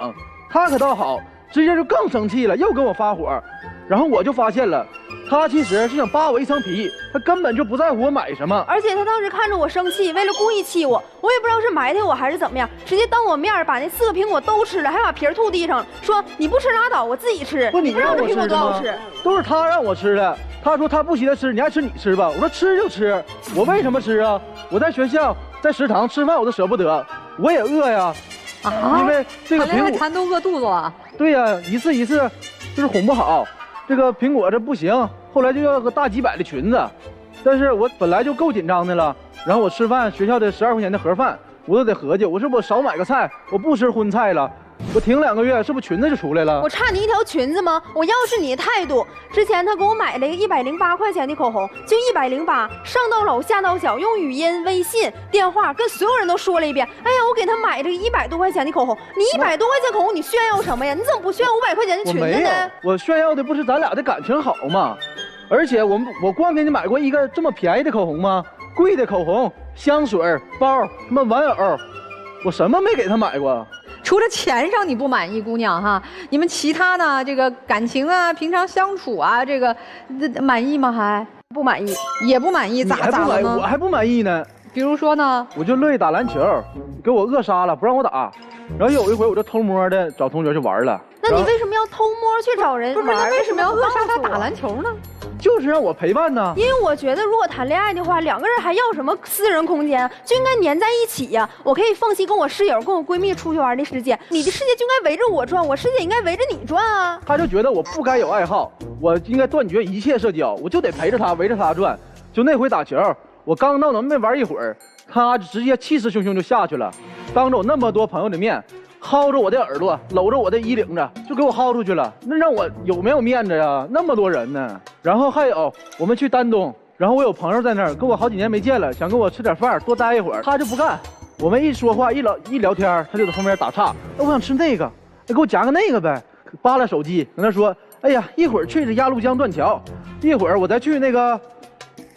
他可倒好，直接就更生气了，又跟我发火。然后我就发现了，他其实是想扒我一层皮，他根本就不在乎我买什么。而且他当时看着我生气，为了故意气我，我也不知道是埋汰我还是怎么样，直接当我面把那4个苹果都吃了，还把皮吐地上，说你不吃拉倒，我自己吃。不，你不让我苹果多好吃，都是他让我吃的。他说他不稀得吃，你爱吃你吃吧。我说吃就吃，我为什么吃啊？我在学校在食堂吃饭我都舍不得，我也饿呀。啊，因为这个苹果谈都饿肚子了。对呀，一次就是哄不好。这个苹果这不行，后来就要个大几百的裙子，但是我本来就够紧张的了，然后我吃饭学校的12块钱的盒饭，我都得合计，我是不是少买个菜，我不吃荤菜了，我停2个月，是不是裙子就出来了？我差你一条裙子吗？我要是你的态度。之前他给我买了一个108块钱的口红，就108，上到老下到小，用语音、微信、电话跟所有人都说了一遍。哎呀，我给他买这个100多块钱的口红，你100多块钱口红，你炫耀什么呀？你怎么不炫耀500块钱的裙子呢？我没有，我炫耀的不是咱俩的感情好吗？而且我光给你买过一个这么便宜的口红吗？贵的口红、香水、包、什么玩偶，我什么没给他买过。除了钱上你不满意，姑娘哈，你们其他的这个感情啊、平常相处啊，这个满意吗？还不满意，也不满意，咋了呢？我还不满意呢。比如说呢？我就乐意打篮球，给我扼杀了，不让我打。然后有一回我就偷摸的找同学去玩了。那你为什么要偷摸去找人玩？不是，那为什么要扼杀他打篮球呢？就是让我陪伴呢。因为我觉得，如果谈恋爱的话，2个人还要什么私人空间？就应该黏在一起呀。我可以放弃跟我室友、跟我闺蜜出去玩的时间，你的世界就应该围着我转，我世界应该围着你转啊。他就觉得我不该有爱好，我应该断绝一切社交，我就得陪着他，围着他转。就那回打球，我刚到那没玩一会儿，他直接气势汹汹就下去了，当着我那么多朋友的面。薅着我的耳朵，搂着我的衣领子，就给我薅出去了。那让我有没有面子呀？那么多人呢。然后还有我们去丹东，然后我有朋友在那儿，跟我好几年没见了，想跟我吃点饭，多待一会儿，他就不干。我们一说话一聊天，他就在后面打岔。我想吃那个，给我夹个那个呗。扒拉手机，跟他说：“哎呀，一会儿去这鸭绿江断桥，一会儿我再去那个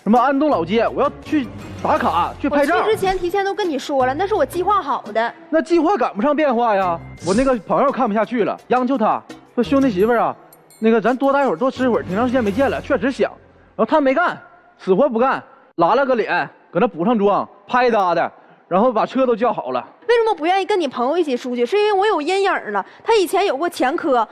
什么安东老街，我要去打卡去拍照。”我去之前提前都跟你说了，那是我计划好的。那计划赶不上变化呀！我那个朋友看不下去了，央求他说：“兄弟媳妇啊，那个咱多待会儿，多吃会儿，挺长时间没见了，确实想。”然后他没干，死活不干，拉了个脸，搁那补上妆，拍搭的，然后把车都叫好了。为什么不愿意跟你朋友一起出去？是因为我有阴影了。他以前有过前科，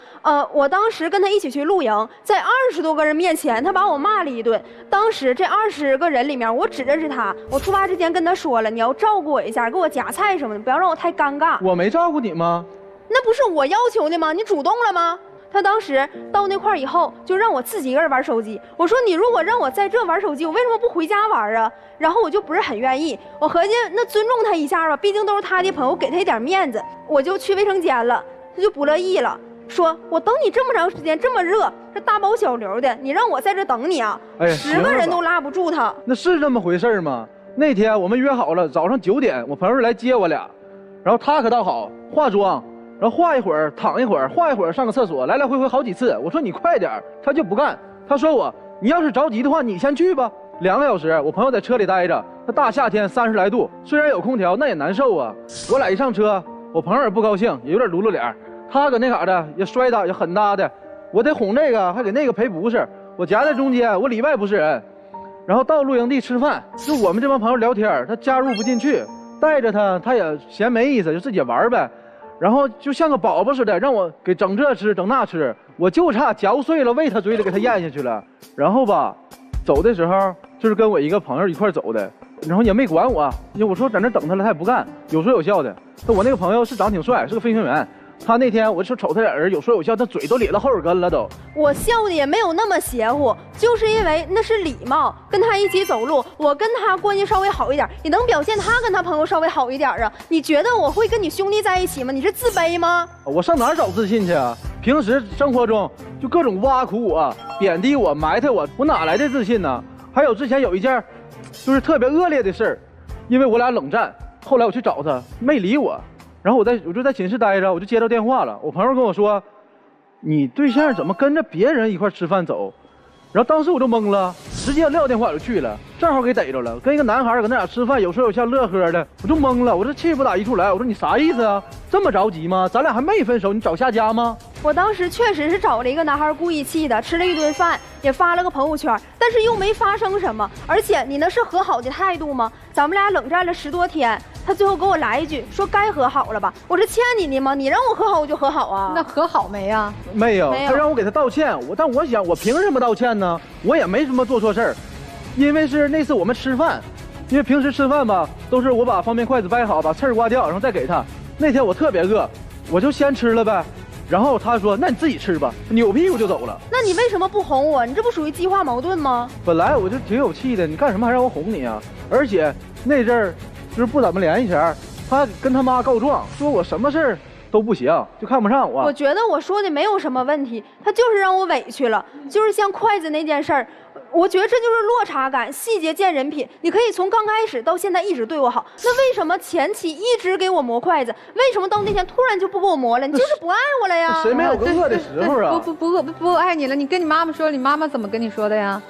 我当时跟他一起去露营，在20多个人面前，他把我骂了一顿。当时这20个人里面，我只认识他。我出发之前跟他说了，你要照顾我一下，给我夹菜什么的，不要让我太尴尬。我没照顾你吗？那不是我要求的吗？你主动了吗？他当时到那块儿以后，就让我自己一个人玩手机。我说你如果让我在这玩手机，我为什么不回家玩啊？然后我就不是很愿意。我合计那尊重他一下吧，毕竟都是他的朋友，给他一点面子。我就去卫生间了，他就不乐意了，说我等你这么长时间，这么热，这大包小流的，你让我在这等你啊？10个人都拉不住他。那是这么回事吗？那天我们约好了早上9点，我朋友来接我俩，然后他可倒好，化妆。然后画一会儿，躺一会儿，画一会儿，上个厕所，来来回回好几次。我说你快点，他就不干。他说你要是着急的话，你先去吧。2个小时，我朋友在车里待着，他大夏天30来度，虽然有空调，那也难受啊。我俩一上车，我朋友也不高兴，也有点撸噜脸。他搁那嘎的也摔打，也狠搭的，我得哄这个，还给那个赔不是。我夹在中间，我里外不是人。然后到露营地吃饭，就我们这帮朋友聊天，他加入不进去，带着他也嫌没意思，就自己玩呗。然后就像个宝宝似的，让我给整这吃整那吃，我就差嚼碎了喂他嘴里给他咽下去了。然后吧，走的时候就是跟我一个朋友一块走的，然后也没管我，因为我说在那等他了，他也不干，有说有笑的。我那个朋友是长挺帅，是个飞行员。他那天我就瞅他俩人有说有笑，他嘴都咧到后耳根了都。我笑的也没有那么邪乎，就是因为那是礼貌，跟他一起走路，我跟他关系稍微好一点，也能表现他跟他朋友稍微好一点啊。你觉得我会跟你兄弟在一起吗？你是自卑吗？我上哪儿找自信去啊？平时生活中就各种挖苦我、贬低我、埋汰我，我哪来的自信呢？还有之前有一件就是特别恶劣的事儿，因为我俩冷战，后来我去找他没理我。然后我就在寝室待着，我就接到电话了，我朋友跟我说，你对象怎么跟着别人一块吃饭走？然后当时我就懵了，直接撂电话就去了，正好给逮着了，跟一个男孩搁那俩吃饭，有说有笑乐呵的，我就懵了，我这气不打一处来，我说你啥意思啊？这么着急吗？咱俩还没分手，你找下家吗？我当时确实是找了一个男孩故意气的，吃了一顿饭，也发了个朋友圈，但是又没发生什么。而且你那是和好的态度吗？咱们俩冷战了10多天，他最后给我来一句说该和好了吧？我是欠你的吗？你让我和好我就和好啊。那和好没呀？没有，他让我给他道歉，但我想我凭什么道歉呢？我也没什么做错事儿，因为是那次我们吃饭，因为平时吃饭吧都是我把方便筷子掰好，把刺儿刮掉，然后再给他。那天我特别饿，我就先吃了呗。然后他说：“那你自己吃吧。”扭屁股就走了。那你为什么不哄我？你这不属于激化矛盾吗？本来我就挺有气的，你干什么还让我哄你啊？而且那阵儿就是不怎么联系前，他跟他妈告状，说我什么事儿都不行，就看不上我。我觉得我说的没有什么问题，他就是让我委屈了，就是像筷子那件事儿。我觉得这就是落差感，细节见人品。你可以从刚开始到现在一直对我好，那为什么前期一直给我磨筷子？为什么到那天突然就不给我磨了？你就是不爱我了呀？谁没有个饿的时候啊？不爱你了。你跟你妈妈说，你妈妈怎么跟你说的呀？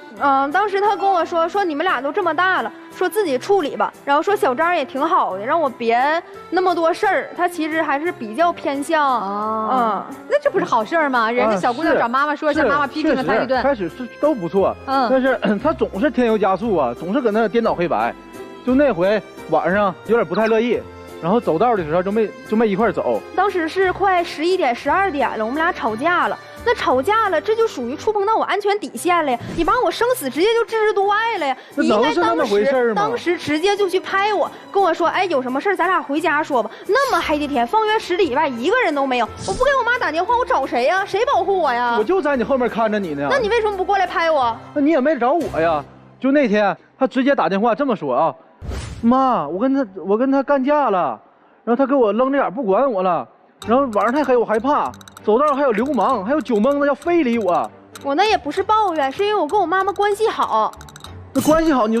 当时他跟我说你们俩都这么大了，说自己处理吧。然后说小张也挺好的，让我别那么多事儿。他其实还是比较偏向那这不是好事儿吗？人家小姑娘找妈妈说一下，妈妈批评了她一顿。开始是都不错，但是他总是添油加醋啊，总是搁那颠倒黑白。就那回晚上有点不太乐意，然后走道的时候就没一块走。当时是快11点12点了，我们俩吵架了。那吵架了，这就属于触碰到我安全底线了呀！你把我生死直接就置之度外了呀！你应该当时直接就去拍我，跟我说，哎，有什么事咱俩回家说吧。那么黑的天，方圆10里以外一个人都没有，我不给我妈打电话，我找谁呀？谁保护我呀？我就在你后面看着你呢。那你为什么不过来拍我？那你也没找我呀。就那天，他直接打电话这么说啊，妈，我跟他干架了，然后他给我扔着眼不管我了，然后晚上太黑我害怕。走道还有流氓，还有酒蒙子要非礼我。我那也不是抱怨，是因为我跟我妈妈关系好。那关系好你就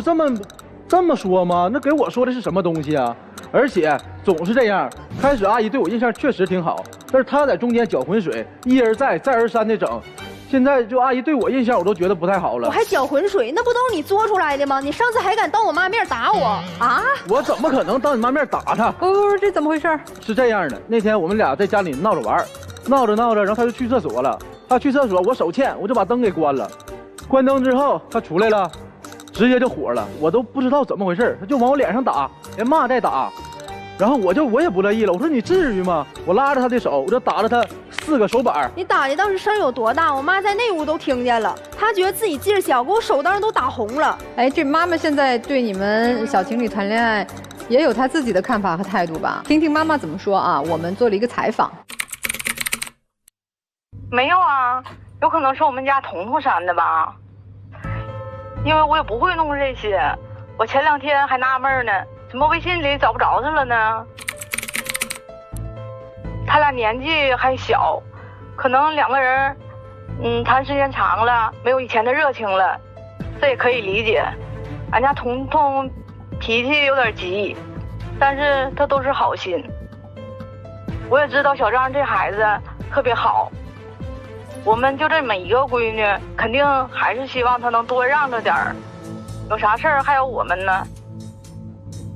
这么说吗？那给我说的是什么东西啊？而且总是这样。开始阿姨对我印象确实挺好，但是她在中间搅浑水，一而再再而三的整。现在就阿姨对我印象我都觉得不太好了。我还搅浑水，那不都是你做出来的吗？你上次还敢当我妈面打我啊？我怎么可能当你妈面打她？不，这怎么回事？是这样的，那天我们俩在家里闹着玩。闹着，然后他就去厕所了。他去厕所，我手欠，我就把灯给关了。关灯之后，他出来了，直接就火了，我都不知道怎么回事，他就往我脸上打，连骂带打。然后我也不乐意了，我说你至于吗？我拉着他的手，我就打了他4个手板。你打的当时声有多大？我妈在那屋都听见了，她觉得自己劲儿小，给我手当时都打红了。哎，这妈妈现在对你们小情侣谈恋爱，也有她自己的看法和态度吧？听听妈妈怎么说啊？我们做了一个采访。没有啊，有可能是我们家彤彤删的吧，因为我也不会弄这些。我前2天还纳闷呢，怎么微信里找不着他了呢？他俩年纪还小，可能2个人，谈时间长了，没有以前的热情了，这也可以理解。俺家彤彤脾气有点急，但是他都是好心。我也知道小张这孩子特别好。我们就这么一个闺女，肯定还是希望她能多让着点儿。有啥事儿还有我们呢，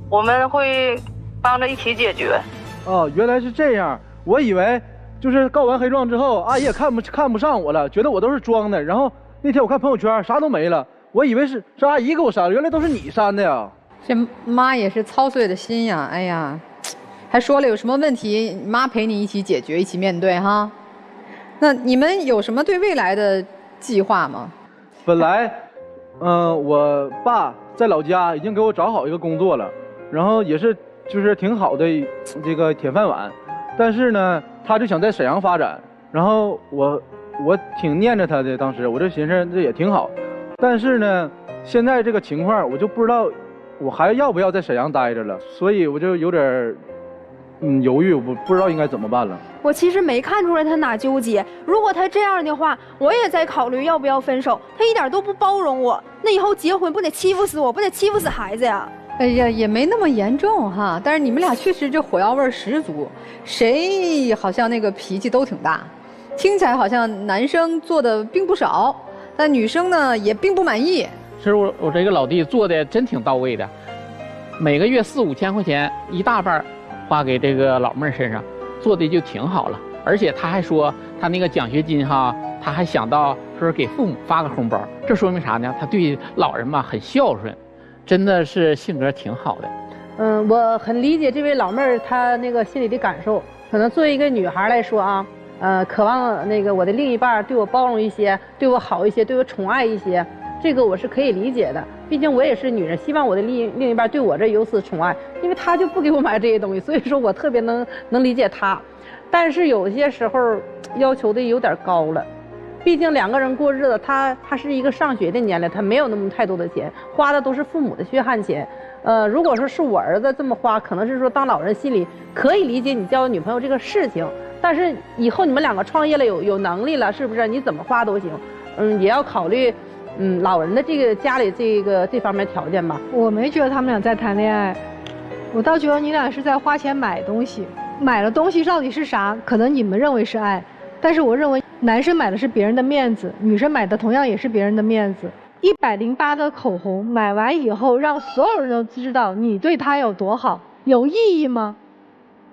我们会帮着一起解决。哦，原来是这样。我以为就是告完黑状之后，阿姨也看不上我了，觉得我都是装的。然后那天我看朋友圈啥都没了，我以为是阿姨给我删了，原来都是你删的呀。这妈也是操碎了心呀，哎呀，还说了有什么问题，妈陪你一起解决，一起面对哈。那你们有什么对未来的计划吗？本来，我爸在老家已经给我找好一个工作了，然后也是就是挺好的这个铁饭碗，但是呢，他就想在沈阳发展，然后我挺念着他的，当时我就寻思这也挺好，但是呢，现在这个情况我就不知道我还要不要在沈阳待着了，所以我就有点犹豫，我不知道应该怎么办了。我其实没看出来他哪纠结，如果他这样的话，我也在考虑要不要分手。他一点都不包容我，那以后结婚不得欺负死我，不得欺负死孩子呀？哎呀，也没那么严重哈，但是你们俩确实这火药味十足，谁好像那个脾气都挺大，听起来好像男生做的并不少，但女生呢也并不满意。其实我这个老弟做的真挺到位的，每个月4、5千块钱一大半花给这个老妹儿身上，做的就挺好了。而且他还说他那个奖学金哈，他还想到说是给父母发个红包，这说明啥呢？他对老人嘛很孝顺，真的是性格挺好的。我很理解这位老妹儿她那个心里的感受。可能作为一个女孩来说啊，渴望那个我的另一半对我包容一些，对我好一些，对我宠爱一些，这个我是可以理解的。毕竟我也是女人，希望我的另一半对我这有此宠爱，因为他就不给我买这些东西，所以说我特别能理解他。但是有些时候要求的有点高了，毕竟2个人过日子，他是一个上学的年龄，他没有那么太多的钱，花的都是父母的血汗钱。如果说是我儿子这么花，可能是说当老人心里可以理解你交女朋友这个事情，但是以后你们2个创业了，有能力了，是不是？你怎么花都行，也要考虑，老人的这个家里这方面条件吧。我没觉得他们俩在谈恋爱，我倒觉得你俩是在花钱买东西。买了东西到底是啥？可能你们认为是爱，但是我认为男生买的是别人的面子，女生买的同样也是别人的面子。108的口红买完以后，让所有人都知道你对他有多好，有意义吗？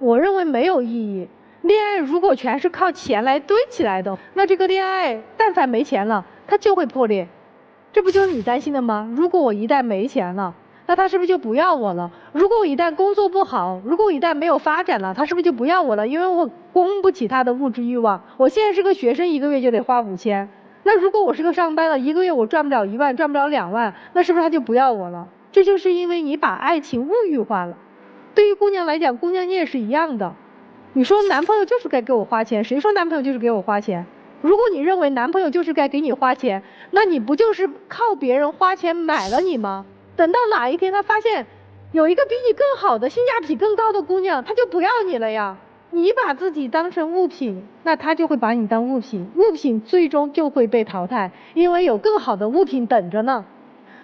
我认为没有意义。恋爱如果全是靠钱来堆起来的，那这个恋爱但凡没钱了，它就会破裂。这不就是你担心的吗？如果我一旦没钱了，那他是不是就不要我了？如果我一旦工作不好，如果我一旦没有发展了，他是不是就不要我了？因为我供不起他的物质欲望。我现在是个学生，1个月就得花5000。那如果我是个上班了，1个月我赚不了1万，赚不了2万，那是不是他就不要我了？这就是因为你把爱情物欲化了。对于姑娘来讲，姑娘你也是一样的。你说男朋友就是该给我花钱，谁说男朋友就是给我花钱？如果你认为男朋友就是该给你花钱，那你不就是靠别人花钱买了你吗？等到哪一天他发现有一个比你更好的性价比更高的姑娘，他就不要你了呀。你把自己当成物品，那他就会把你当物品，物品最终就会被淘汰，因为有更好的物品等着呢。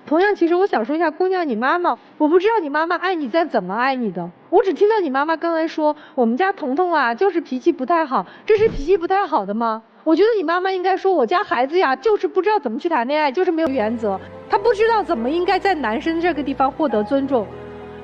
同样，其实我想说一下姑娘你妈妈，我不知道你妈妈爱你在怎么爱你的，我只听到你妈妈刚才说我们家彤彤啊就是脾气不太好，这是脾气不太好的吗？我觉得你妈妈应该说我家孩子呀就是不知道怎么去谈恋爱，就是没有原则，他不知道怎么应该在男生这个地方获得尊重。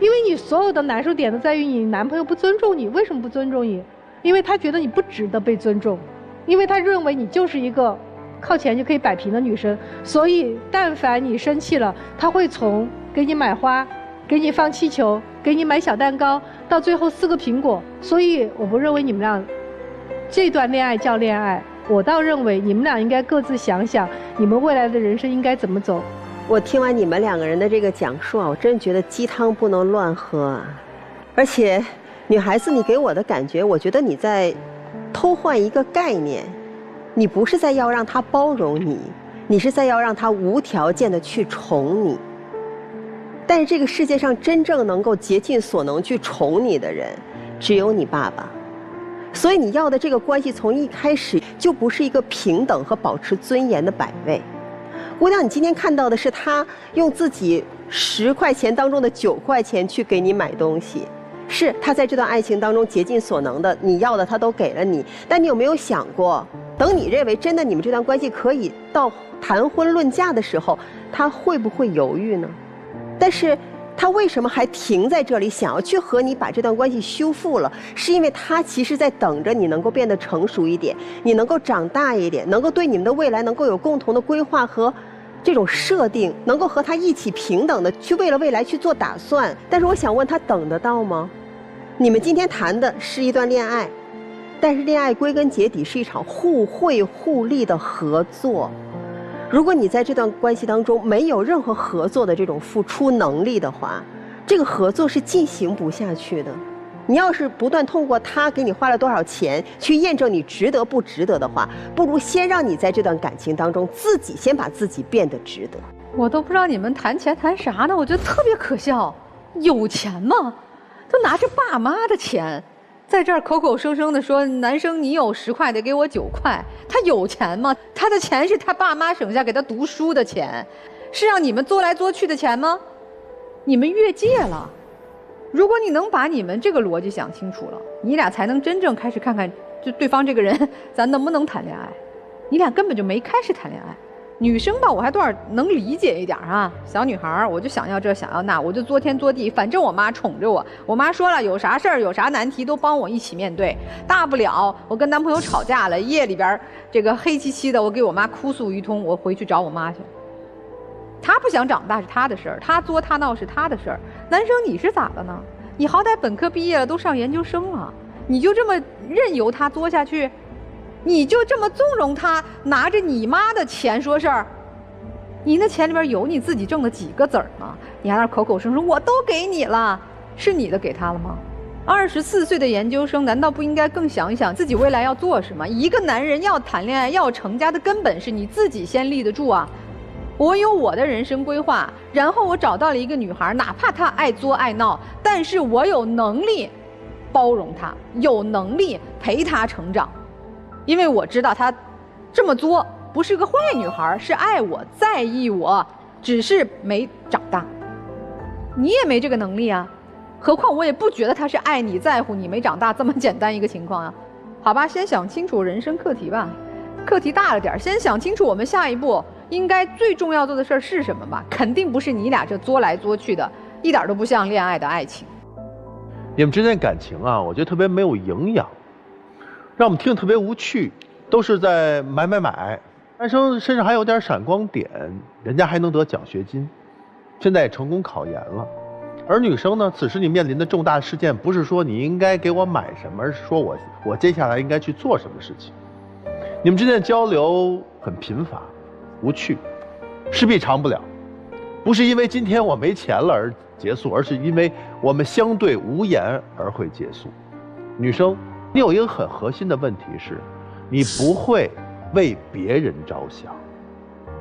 因为你所有的难受点都在于你男朋友不尊重你。为什么不尊重你？因为他觉得你不值得被尊重，因为他认为你就是一个靠钱就可以摆平的女生，所以但凡你生气了，他会从给你买花，给你放气球，给你买小蛋糕，到最后4个苹果。所以我不认为你们俩这段恋爱叫恋爱，我倒认为你们俩应该各自想想你们未来的人生应该怎么走。我听完你们2个人的这个讲述啊，我真觉得鸡汤不能乱喝啊。而且女孩子你给我的感觉，我觉得你在偷换一个概念，你不是在要让他包容你，你是在要让他无条件的去宠你。但是这个世界上真正能够竭尽所能去宠你的人只有你爸爸，所以你要的这个关系从一开始就不是一个平等和保持尊严的摆位。姑娘，你今天看到的是他用自己10块钱当中的9块钱去给你买东西，是他在这段爱情当中竭尽所能的，你要的他都给了你。但你有没有想过，等你认为真的你们这段关系可以到谈婚论嫁的时候，他会不会犹豫呢？但是他为什么还停在这里，想要去和你把这段关系修复了？是因为他其实在等着你能够变得成熟一点，你能够长大一点，能够对你们的未来能够有共同的规划和这种设定，能够和他一起平等的去为了未来去做打算。但是我想问他等得到吗？你们今天谈的是一段恋爱，但是恋爱归根结底是一场互惠互利的合作。如果你在这段关系当中没有任何合作的这种付出能力的话，这个合作是进行不下去的。你要是不断通过他给你花了多少钱去验证你值得不值得的话，不如先让你在这段感情当中自己先把自己变得值得。我都不知道你们谈钱谈啥呢，我觉得特别可笑。有钱吗？都拿着爸妈的钱在这儿口口声声的说男生你有10块得给我9块，他有钱吗？他的钱是他爸妈省下给他读书的钱，是让你们作来作去的钱吗？你们越界了。如果你能把你们这个逻辑想清楚了，你俩才能真正开始看看，就对方这个人，咱能不能谈恋爱？你俩根本就没开始谈恋爱。女生吧，我还多少能理解一点啊。小女孩，我就想要这想要那，我就作天作地，反正我妈宠着我。我妈说了，有啥事儿有啥难题都帮我一起面对。大不了我跟男朋友吵架了，夜里边这个黑漆漆的，我给我妈哭诉一通，我回去找我妈去。他不想长大是他的事儿，他作他闹是他的事儿。男生你是咋了呢？你好歹本科毕业了，都上研究生了，你就这么任由他作下去？你就这么纵容他拿着你妈的钱说事儿？你那钱里边有你自己挣的几个子儿吗？你还那口口声声我都给你了，是你的给他了吗？24岁的研究生难道不应该更想一想自己未来要做什么？一个男人要谈恋爱要成家的根本是你自己先立得住啊。我有我的人生规划，然后我找到了一个女孩，哪怕她爱作爱闹，但是我有能力包容她，有能力陪她成长，因为我知道她这么作不是个坏女孩，是爱我在意我，只是没长大。你也没这个能力啊，何况我也不觉得她是爱你在乎你没长大这么简单一个情况啊。好吧，先想清楚人生课题吧，课题大了点，先想清楚我们下一步应该最重要做的事儿是什么吧？肯定不是你俩这作来作去的，一点都不像恋爱的爱情。你们之间感情啊，我觉得特别没有营养，让我们听特别无趣，都是在买。男生身上还有点闪光点，人家还能得奖学金，现在也成功考研了。而女生呢，此时你面临的重大事件，不是说你应该给我买什么，而是说我接下来应该去做什么事情。你们之间的交流很贫乏无趣，势必长不了，不是因为今天我没钱了而结束，而是因为我们相对无言而会结束。女生，你有一个很核心的问题是，你不会为别人着想，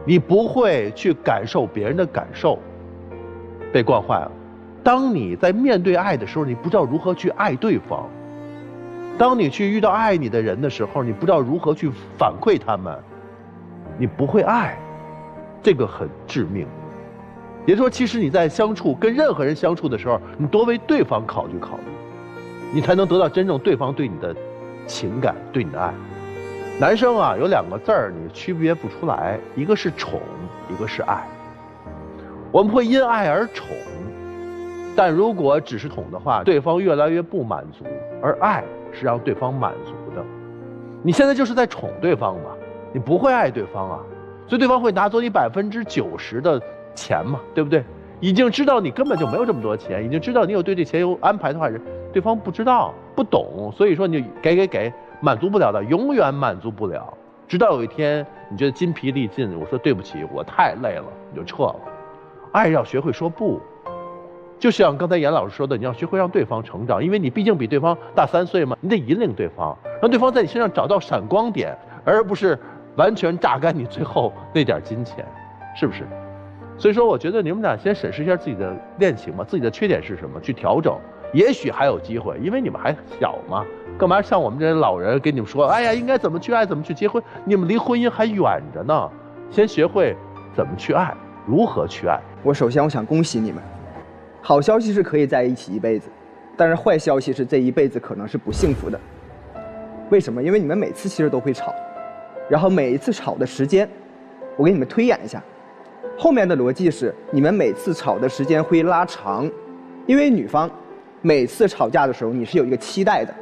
你不会去感受别人的感受，被惯坏了。当你在面对爱的时候，你不知道如何去爱对方；当你去遇到爱你的人的时候，你不知道如何去反馈他们。你不会爱，这个很致命。也就是说，其实你在跟任何人相处的时候，你多为对方考虑考虑，你才能得到真正对方对你的情感，对你的爱。男生啊，有2个字儿你区别不出来，一个是宠，一个是爱。我们会因爱而宠，但如果只是宠的话，对方越来越不满足，而爱是让对方满足的。你现在就是在宠对方嘛，你不会爱对方啊，所以对方会拿走你90%的钱嘛，对不对？已经知道你根本就没有这么多钱，已经知道你有对这钱有安排的话，对方不知道不懂，所以说你给满足不了的，永远满足不了。直到有一天你觉得筋疲力尽，我说对不起，我太累了，你就撤了。爱要学会说不，就像刚才严老师说的，你要学会让对方成长，因为你毕竟比对方大3岁嘛，你得引领对方，让对方在你身上找到闪光点，而不是完全榨干你最后那点金钱，是不是？所以说我觉得你们俩先审视一下自己的恋情吧，自己的缺点是什么，去调整，也许还有机会，因为你们还小嘛，干嘛像我们这些老人给你们说，哎呀应该怎么去爱，怎么去结婚，你们离婚姻还远着呢，先学会怎么去爱，如何去爱。首先我想恭喜你们，好消息是可以在一起一辈子，但是坏消息是这一辈子可能是不幸福的。为什么？因为你们每次其实都会吵，然后每一次吵的时间，我给你们推演一下，后面的逻辑是你们每次吵的时间会拉长，因为女方每次吵架的时候你是有一个期待的，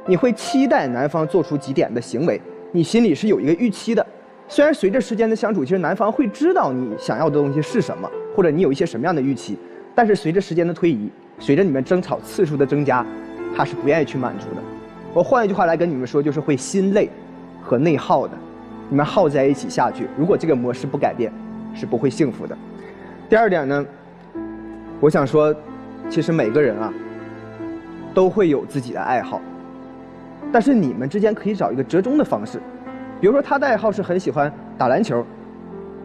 你会期待男方做出几点的行为，你心里是有一个预期的。虽然随着时间的相处，其实男方会知道你想要的东西是什么，或者你有一些什么样的预期，但是随着时间的推移，随着你们争吵次数的增加，他是不愿意去满足的。我换一句话来跟你们说，就是会心累和内耗的。你们耗在一起下去，如果这个模式不改变，是不会幸福的。第二点呢，我想说，其实每个人啊都会有自己的爱好，但是你们之间可以找一个折中的方式。比如说他的爱好是很喜欢打篮球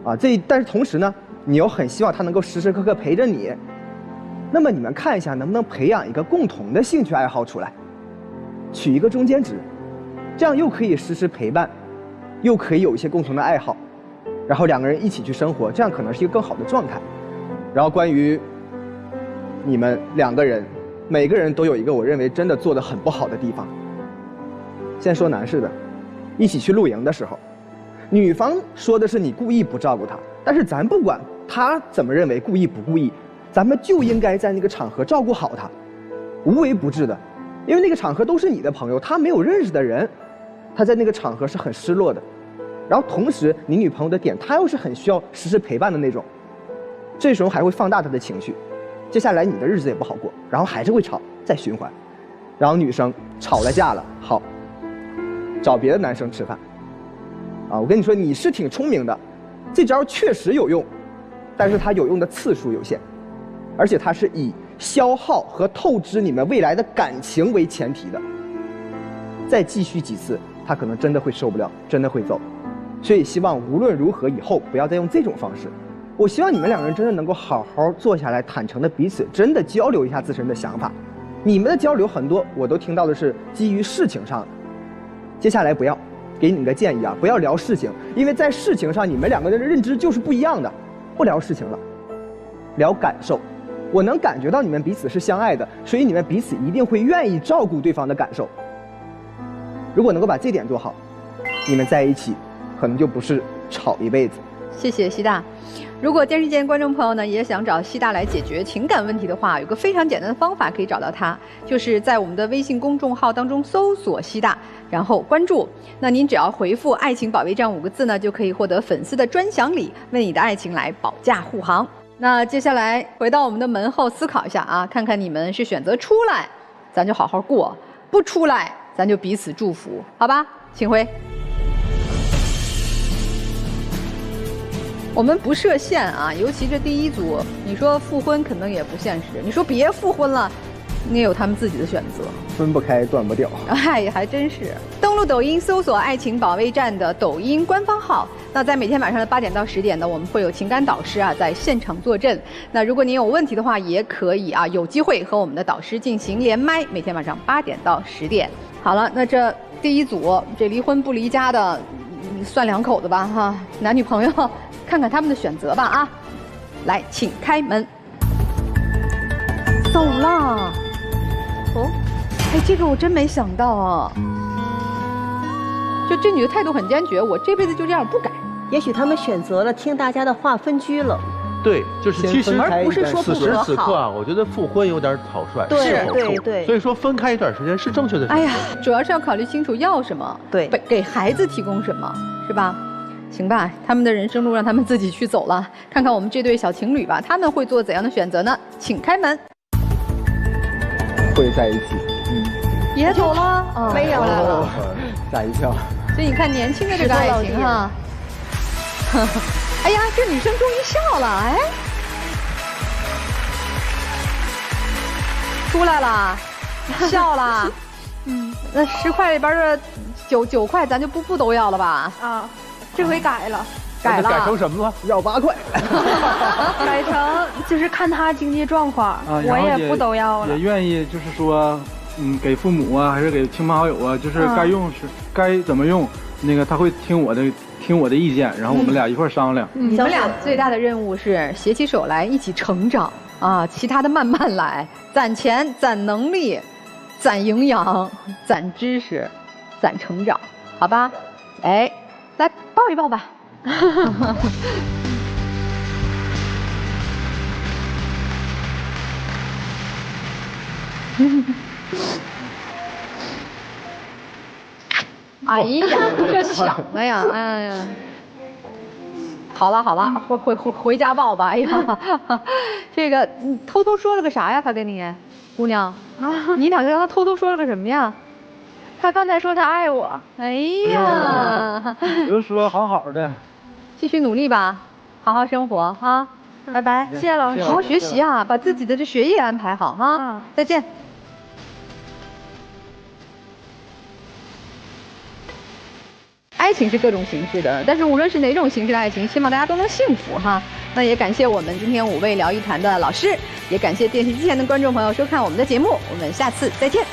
啊，但是同时呢你又很希望他能够时时刻刻陪着你，那么你们看一下能不能培养一个共同的兴趣爱好出来，取一个中间值，这样又可以时时陪伴，又可以有一些共同的爱好，然后2个人一起去生活，这样可能是一个更好的状态。然后关于你们2个人，每个人都有一个我认为真的做得很不好的地方。先说男士的，一起去露营的时候，女方说的是你故意不照顾她，但是咱不管她怎么认为故意不故意，咱们就应该在那个场合照顾好她，无微不至的，因为那个场合都是你的朋友，她没有认识的人，她在那个场合是很失落的。然后同时你女朋友的点，她又是很需要时时陪伴的那种，这时候还会放大她的情绪，接下来你的日子也不好过，然后还是会吵，再循环。然后女生吵了架了，好，找别的男生吃饭。啊，我跟你说，你是挺聪明的，这招确实有用，但是它有用的次数有限，而且它是以消耗和透支你们未来的感情为前提的。再继续几次，他可能真的会受不了，真的会走。所以希望无论如何以后不要再用这种方式。我希望你们2个人真的能够好好坐下来，坦诚的彼此真的交流一下自身的想法。你们的交流很多我都听到的是基于事情上的。接下来不要，给你们个建议啊，不要聊事情，因为在事情上你们2个人的认知就是不一样的。不聊事情了，聊感受。我能感觉到你们彼此是相爱的，所以你们彼此一定会愿意照顾对方的感受。如果能够把这点做好，你们在一起可能就不是吵一辈子。谢谢西大。如果电视机前观众朋友呢也想找西大来解决情感问题的话，有个非常简单的方法可以找到他，就是在我们的微信公众号当中搜索西大，然后关注。那您只要回复"爱情保卫战"5个字呢，就可以获得粉丝的专享礼，为你的爱情来保驾护航。那接下来回到我们的门后思考一下啊，看看你们是选择出来，咱就好好过；不出来，咱就彼此祝福，好吧？请回。我们不设限啊，尤其这第一组，你说复婚可能也不现实，你说别复婚了，你也有他们自己的选择，分不开断不掉。哎，还真是。登录抖音搜索"爱情保卫战"的抖音官方号，那在每天晚上的8点到10点呢，我们会有情感导师啊在现场坐镇。那如果您有问题的话，也可以啊有机会和我们的导师进行连麦，每天晚上8点到10点。好了，那这第一组这离婚不离家的，算2口子吧哈，男女朋友。看看他们的选择吧啊！来，请开门。走了。哦，哎，这个我真没想到啊。就这女的态度很坚决，我这辈子就这样不改。也许他们选择了听大家的话分居了。对，就是其实而不是说不和好。此时此刻啊，我觉得复婚有点草率，对对对。所以说分开一段时间是正确的。哎呀，主要是要考虑清楚要什么，对，给孩子提供什么，是吧？行吧，他们的人生路让他们自己去走了。看看我们这对小情侣吧，他们会做怎样的选择呢？请开门。会在一起。也走了，没有了，吓一跳。所以你看，年轻的这个爱情哈，哎呀，这女生终于笑了，哎，出来了，笑了。那10块里边的9块，咱就不都要了吧？啊。这回改了，改成什么了？要8块，改成就是看他经济状况，我也不都要了。也愿意就是说，给父母啊，还是给亲朋好友啊，就是该用是该怎么用，那个他会听我的意见，然后我们俩一块商量。你们俩最大的任务是携起手来一起成长啊，其他的慢慢来，攒钱、攒能力、攒营养、攒知识、攒成长，好吧？哎。来抱一抱吧。哎呀，这想的呀，哎呀，好了，回家抱吧。哎呀，这个你偷偷说了个啥呀？他跟你，姑娘，你2个跟他偷偷说了个什么呀？他刚才说他爱我。哎呀，就说好的，继续努力吧，好好生活哈，拜拜，谢谢老师，好好学习啊，把自己的这学业安排好哈，再见。爱情是各种形式的，但是无论是哪种形式的爱情，希望大家都能幸福哈。那也感谢我们今天5位聊一谈的老师，也感谢电视机前的观众朋友收看我们的节目，我们下次再见。